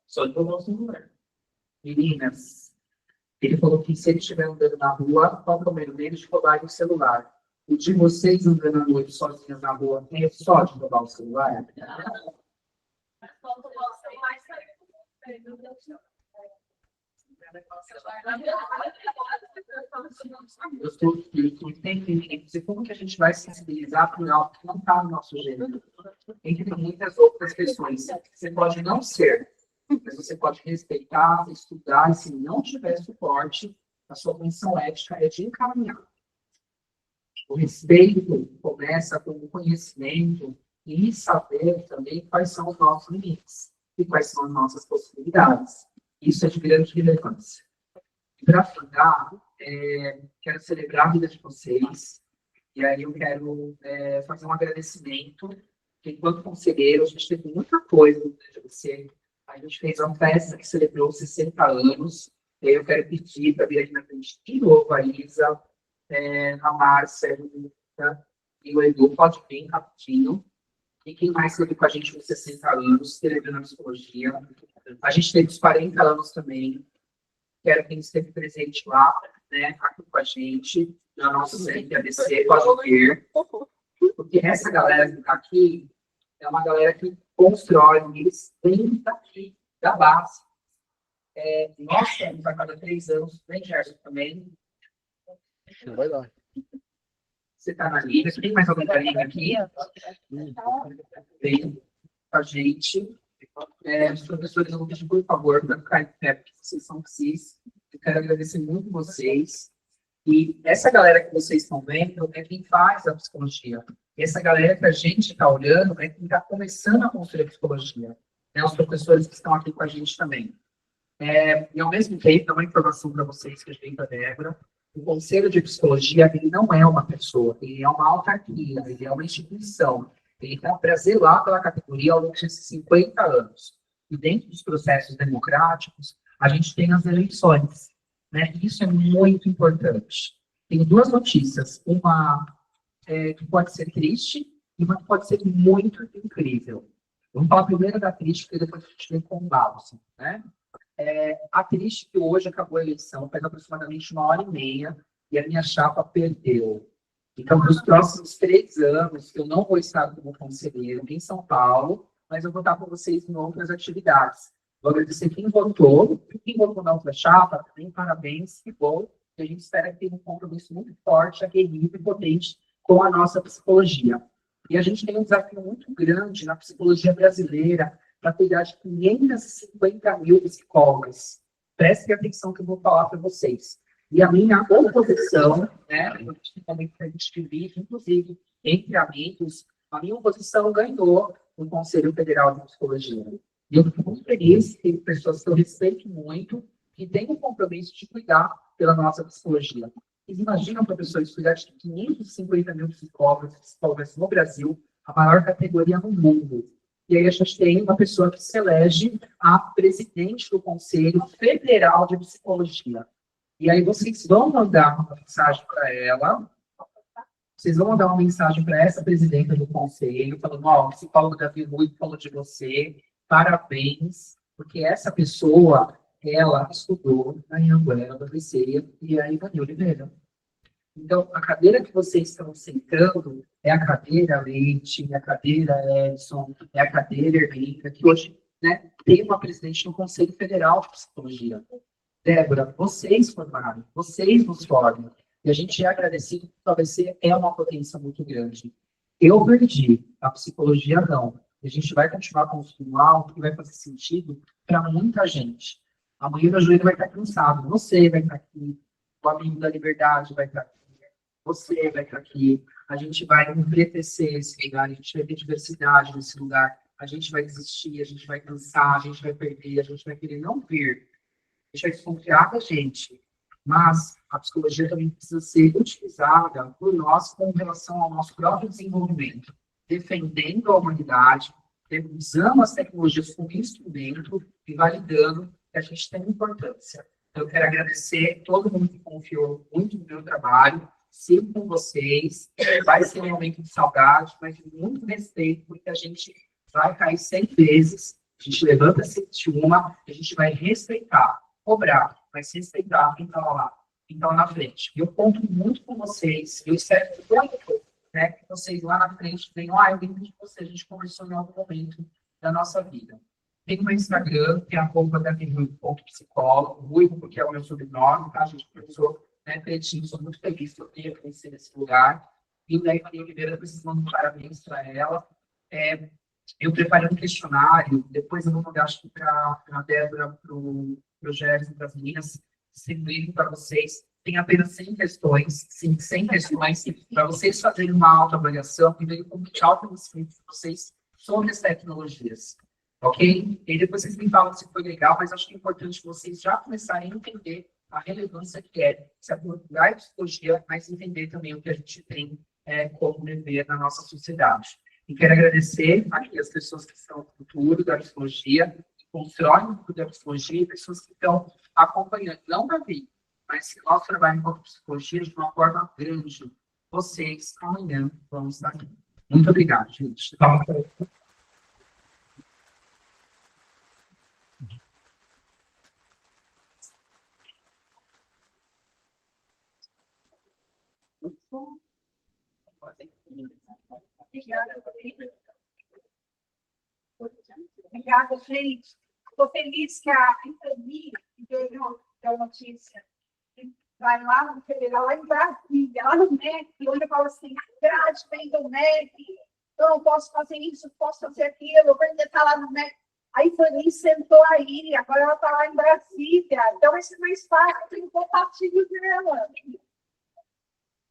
Só de provar o celular. Meninas, ele falou que se ele estiver andando na rua, qual que é o medo dele de roubar o celular? O de vocês andando à noite sozinhos na rua é só de roubar o celular? Eu estou entendendo como que a gente vai sensibilizar para algo que não está no nosso gênero. Entre muitas outras questões. Você pode não ser, mas você pode respeitar, estudar, e se não tiver suporte, a sua função ética é de encaminhar. O respeito começa com o conhecimento e saber também quais são os nossos limites e quais são as nossas possibilidades. Isso é de grande relevância. Para findar, quero celebrar a vida de vocês, e aí eu quero fazer um agradecimento, que enquanto conselheiro, a gente teve muita coisa de você. A gente fez uma festa que celebrou 60 anos, e aí eu quero pedir para vir aqui na frente de novo a Isa, a Márcia, a Rita e o Edu, pode vir rapidinho. E quem mais esteve com a gente nos 60 anos, celebrando a psicologia. A gente teve os 40 anos também. Quero quem esteve presente lá, né, aqui com a gente, na nossa CNPABC, pode vir. Porque essa galera que está aqui é uma galera que constrói, eles vêm daqui, da base. Nós temos a cada 3 anos, vem Gerson também. Vai lá. Você está na liga, tem mais alguém da liga aqui? Vem com a gente. Os professores, eu vou pedir, por favor, para ficar em pé, porque vocês são cis. Eu quero agradecer muito vocês. E essa galera que vocês estão vendo é quem faz a psicologia. E essa galera que a gente está olhando é quem está começando a construir a psicologia. Os professores que estão aqui com a gente também. E, ao mesmo tempo, uma informação para vocês que a gente da Débora. O Conselho de Psicologia, ele não é uma pessoa, ele é uma autarquia, ele é uma instituição. Ele está para zelar pela categoria ao longo desses 50 anos. E dentro dos processos democráticos, a gente tem as eleições. Né? Isso é muito importante. Tenho 2 notícias. Uma que pode ser triste e uma que pode ser muito incrível. Vamos falar primeiro da triste, porque depois a gente vem com o bálsamo, né? A triste que hoje acabou a eleição, faz aproximadamente 1h30, e a minha chapa perdeu. Então, nos próximos 3 anos, eu não vou estar como conselheiro em São Paulo, mas eu vou estar com vocês em outras atividades. Vou agradecer quem votou na outra chapa, também parabéns, que bom, e a gente espera que tenha um compromisso muito forte, aguerrido e potente com a nossa psicologia. E a gente tem um desafio muito grande na psicologia brasileira, para cuidar de 550 mil psicólogos. Prestem atenção que eu vou falar para vocês. E a minha oposição, né, também a gente divide, inclusive, entre amigos, a minha oposição ganhou no Conselho Federal de Psicologia. E eu fico muito feliz que tem pessoas que eu respeito muito, que têm um compromisso de cuidar pela nossa psicologia. Vocês imaginam, professores, cuidar de 550 mil psicólogas no Brasil, a maior categoria no mundo. E aí a gente tem uma pessoa que se elege a presidente do Conselho Federal de Psicologia. E aí vocês vão mandar uma mensagem para ela, vocês vão mandar uma mensagem para essa presidenta do Conselho, falando, o psicólogo Davi Rui falou de você, parabéns, porque essa pessoa, ela estudou na Anhanguera, da BC, e a Ivani Oliveira. Então, a cadeira que vocês estão sentando é a cadeira Leite, é a cadeira Edson, é a cadeira Erlica, que hoje, né, tem uma presidente no Conselho Federal de Psicologia. Débora, vocês formaram, vocês nos formam, e a gente é agradecido porque a ABC é uma potência muito grande. Eu perdi, a psicologia não. E a gente vai continuar construindo algo que vai fazer sentido para muita gente. Amanhã meu joelho vai estar cansado, você vai estar aqui, o amigo da Liberdade vai estar aqui, você vai estar aqui, a gente vai enriquecer esse lugar, a gente vai ter diversidade nesse lugar, a gente vai desistir, a gente vai cansar, a gente vai perder, a gente vai querer não vir, a gente vai desconfiar da gente, mas a psicologia também precisa ser utilizada por nós com relação ao nosso próprio desenvolvimento, defendendo a humanidade, usando as tecnologias como instrumento e validando que a gente tem importância. Eu quero agradecer todo mundo que confiou muito no meu trabalho, sigo com vocês, vai ser um momento de saudade, mas de muito respeito, porque a gente vai cair 100 vezes, a gente levanta 101, a gente vai respeitar, cobrar, mas respeitar quem estava lá. então na frente. E eu conto muito com vocês, eu espero muito, né, que vocês lá na frente tenham, eu lembro de você, a gente conversou em algum momento da nossa vida. Tem o meu Instagram, que é @daviruivo.psicólogo, Ruivo, porque é o meu sobrenome, tá? A gente começou, né, Pretinho, sou muito feliz que eu tenha conhecido esse lugar. E o Daí Maria Oliveira, precisando de parabéns para ela. Eu preparei um questionário, depois eu vou mandar, acho que para a Débora, para o Gerson, para as meninas, distribuindo para vocês. Tem apenas 100 questões, sim, 100 questões, para vocês fazerem uma autoavaliação e verem como que autoconhecimento de vocês sobre as tecnologias. Ok? E depois vocês me falam se foi legal, mas acho que é importante vocês já começarem a entender a relevância que é se aprofundar em psicologia, mas entender também o que a gente tem como dever na nossa sociedade. E quero agradecer aqui as pessoas que estão no futuro da psicologia, que constroem o futuro da psicologia, e pessoas que estão acompanhando, não da vida, mas que nós trabalhamos com a psicologia de uma forma grande. Vocês, amanhã, vão estar aqui. Muito obrigado, gente. Obrigada, gente. Estou feliz que a Rita deu a notícia. Vai lá no federal, lá em Brasília, lá no MEC, onde eu falo assim, grade vem do MEC, eu não posso fazer isso, posso fazer aquilo, eu vou ainda estar lá no MEC. Aí Fanny sentou aí, agora ela está lá em Brasília, então vai ser mais fácil, eu tenho compartilho dela.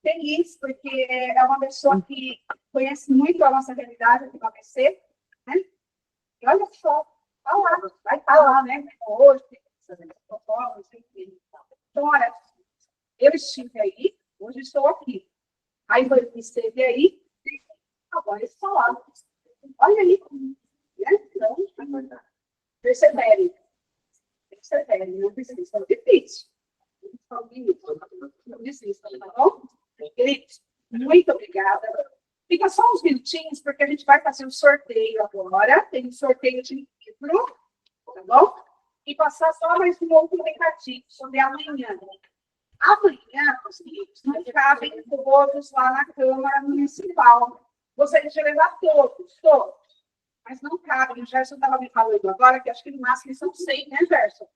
Feliz, porque é uma pessoa que conhece muito a nossa realidade aqui no ABC, né? E olha só, tá lá, vai estar lá, né? Hoje, fazendo protocolos, enfim. Então, olha, eu estive aí, hoje estou aqui. Aí você esteve aí, agora está lá. Olha aí, né? Então, perceberem. Perceberem, não precisa. É difícil. Não desista, tá bom? Queridos, muito obrigada. Fica só uns minutinhos, porque a gente vai fazer um sorteio agora. Tem um sorteio de livro, tá bom? E passar só mais um outro recadinho sobre amanhã. Amanhã, os livros não cabem todos lá na Câmara Municipal. Gostaria de levar todos. Mas não cabem. O Gerson estava me falando agora que acho que no máximo são 100, né, Gerson?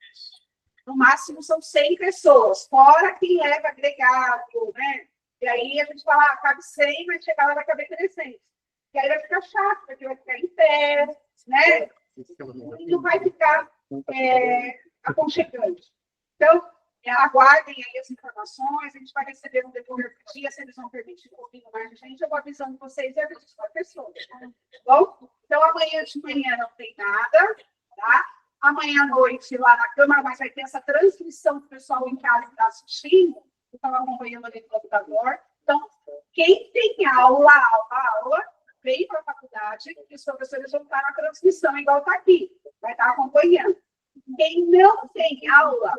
No máximo são 100 pessoas, fora quem leva agregado, né? E aí a gente fala, cabe 100, mas chegar lá vai caber 300. E aí vai ficar chato, porque vai ficar em pé, né? E não vai ficar aconchegante. Então, aguardem aí as informações, a gente vai receber no decorrer do dia, se eles vão permitir um pouquinho mais de gente, eu vou avisando vocês e aviso para a pessoa. Tá bom? Então, amanhã de manhã não tem nada, tá? Amanhã à noite lá na Câmara, mas vai ter essa transmissão do pessoal em casa que está assistindo, que estava acompanhando ali no computador. Então, quem tem aula, vem para a faculdade, e os professores vão estar na transmissão, igual está aqui, vai estar acompanhando. Quem não tem aula,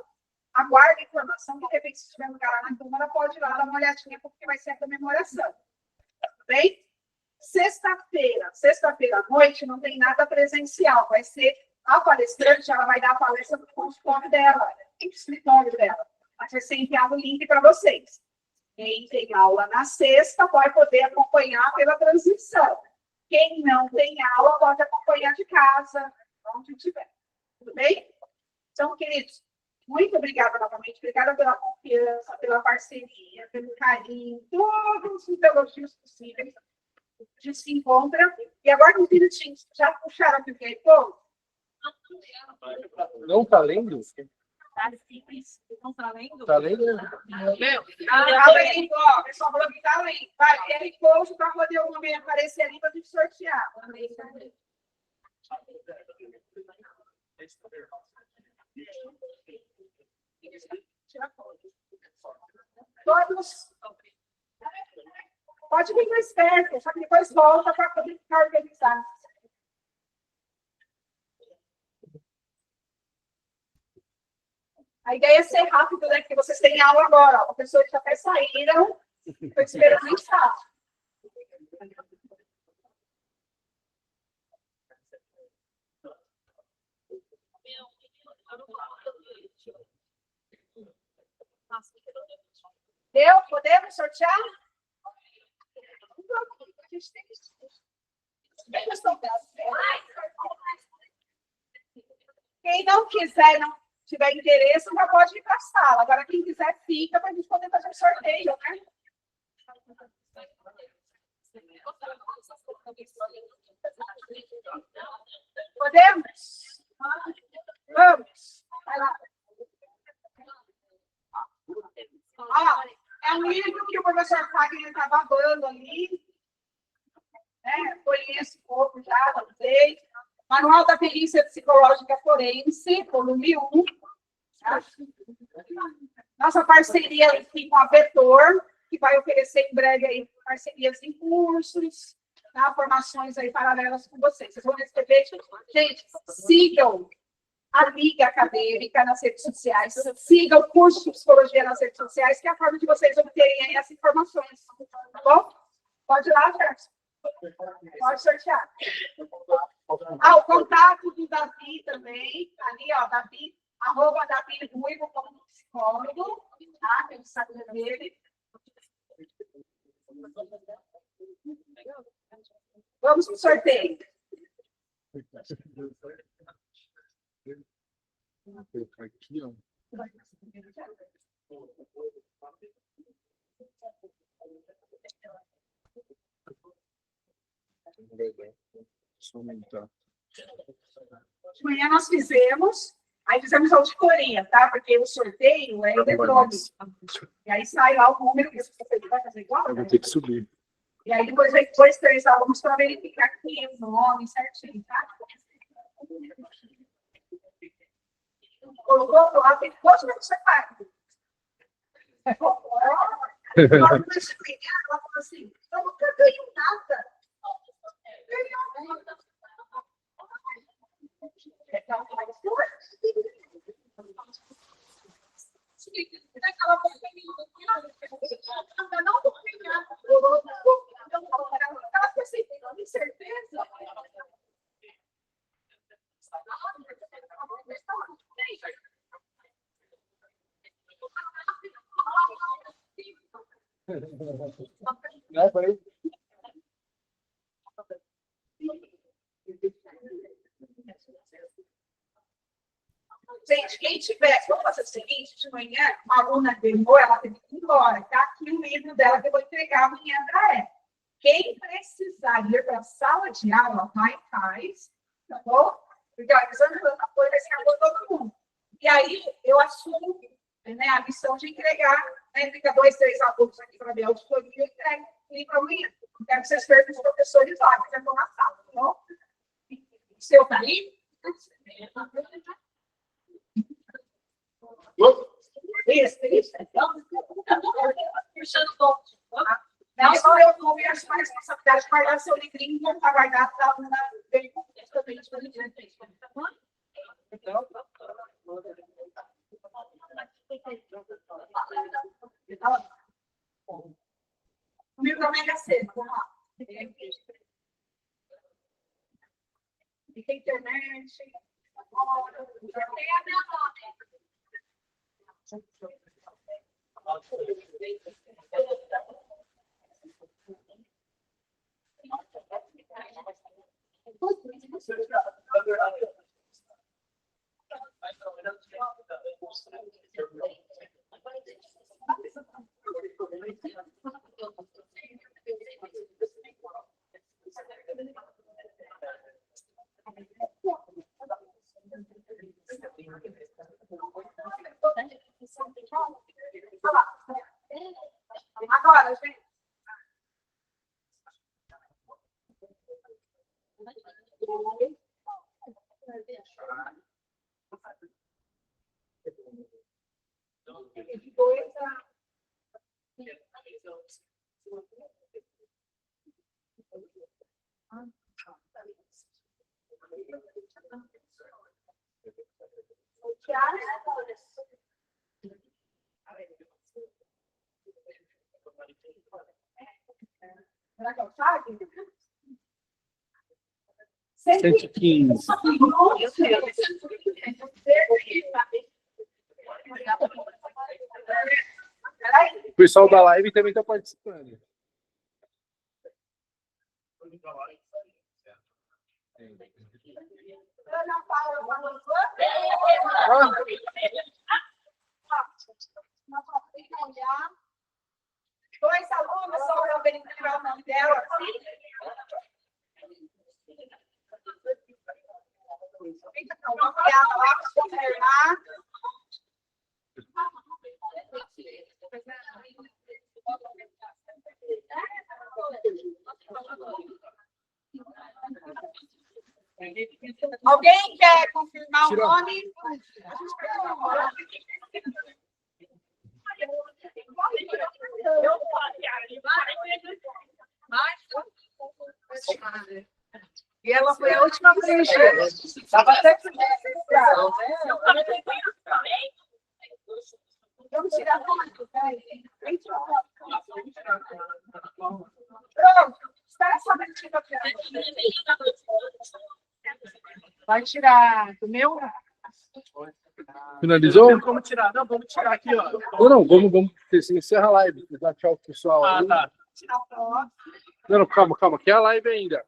aguarde a informação, de repente, se estiver no cara na Câmara, pode ir lá dar uma olhadinha, porque vai ser a comemoração. Tudo bem? Sexta-feira à noite, não tem nada presencial, vai ser a palestrante, ela vai dar a palestra no consultório dela, no escritório dela. Vai ser enviado o link para vocês. Quem tem aula na sexta vai poder acompanhar pela transmissão. Quem não tem aula pode acompanhar de casa, onde tiver. Tudo bem? Então, queridos, muito obrigada novamente. Obrigada pela confiança, pela parceria, pelo carinho, todos os elogios possíveis. A gente se encontra. E agora, uns minutinhos, já puxaram aqui o QR. Não tá lendo? Não tá lendo? Tá lendo? Tá lendo, ó. O pessoal falou que tá lendo. Vai, QR Code para poder o nome aparecer ali para a gente sortear. Todos. Pode vir mais perto, só que depois volta para poder ficar organizado. A ideia é ser rápido, né? Porque vocês têm aula agora. Ó. Professores que até saíram, estou esperando muito fácil. Nossa, Deu? Podemos sortear? A gente tem que... Quem não quiser, não tiver interesse, já pode ir para a sala. Agora, quem quiser, fica para a gente poder fazer o sorteio, né? Podemos? Vamos. Vai lá. Ó, é um livro que o professor Fagner está babando ali. Conheço um pouco já, não sei. Manual da Perícia Psicológica Forense, volume 1. Tá? Nossa parceria aqui com a Vetor, que vai oferecer em breve aí parcerias em cursos, tá? Formações aí paralelas com vocês. Vocês vão receber. Gente, sigam a Liga Acadêmica nas redes sociais, sigam o curso de psicologia nas redes sociais, que é a forma de vocês obterem aí as informações. Tá bom? Pode ir lá, Gerson. Pode sortear. O contato do Davi também, ali, ó, Davi, @DaviRuivo como psicólogo, tá? Tem o Instagram dele. Vamos para o sorteio. Aqui, ó. Deixa eu aumentar. De manhã nós fizemos a auditoria, tá? Porque o sorteio é eletrônico. E aí sai lá o número que você vai fazer igual. Eu vou ter que subir. E aí depois vem 2, 3 alunos para verificar aqui o nome certinho, tá? Colocou lá, tem quantos que você faz? Ela falou assim, eu nunca ganho nada. Gente, quem tiver, vamos fazer o seguinte, de manhã, uma aluna ganhou, ela teve que ir embora, tá aqui o livro dela que eu vou entregar amanhã para ela. Quem precisar ir para a sala de aula, vai e faz, tá bom? Porque a coisa vai ser a todo mundo. E aí, eu assumo, né, a missão de entregar, né, fica 2, 3 alunos aqui para ver a auditoria e eu entrego o livro amanhã. Quero que vocês perguntem os professores lá, que já estão na sala, tá bom? O seu tá aí? Isso. Puxando o ponto. Não só eu não me acho mais responsabilidade de guardar seu livrinho e para guardar para a aluna bem completamente. Então, o meu nome é cedo, vamos lá. Fica internet. Tem a minha nome. Agora, gente. Será que é o Fagner? 115. Peraí. O pessoal da live também está participando. Ana Paula, vamos lá? Dois alunos só para verificar o nome dela. Vamos criar lá para confirmar. Alguém quer confirmar o nome? E ela foi a última preencher. Estava até que vamos tirar foto. Pronto. Espera só para tirar. Vai tirar do meu? Finalizou? Vamos tirar. Não, vamos tirar aqui, ó. Não, vamos encerra a live. Dá tchau pro pessoal. Ah, tá. Tirar foto. Não, calma, que é a live ainda.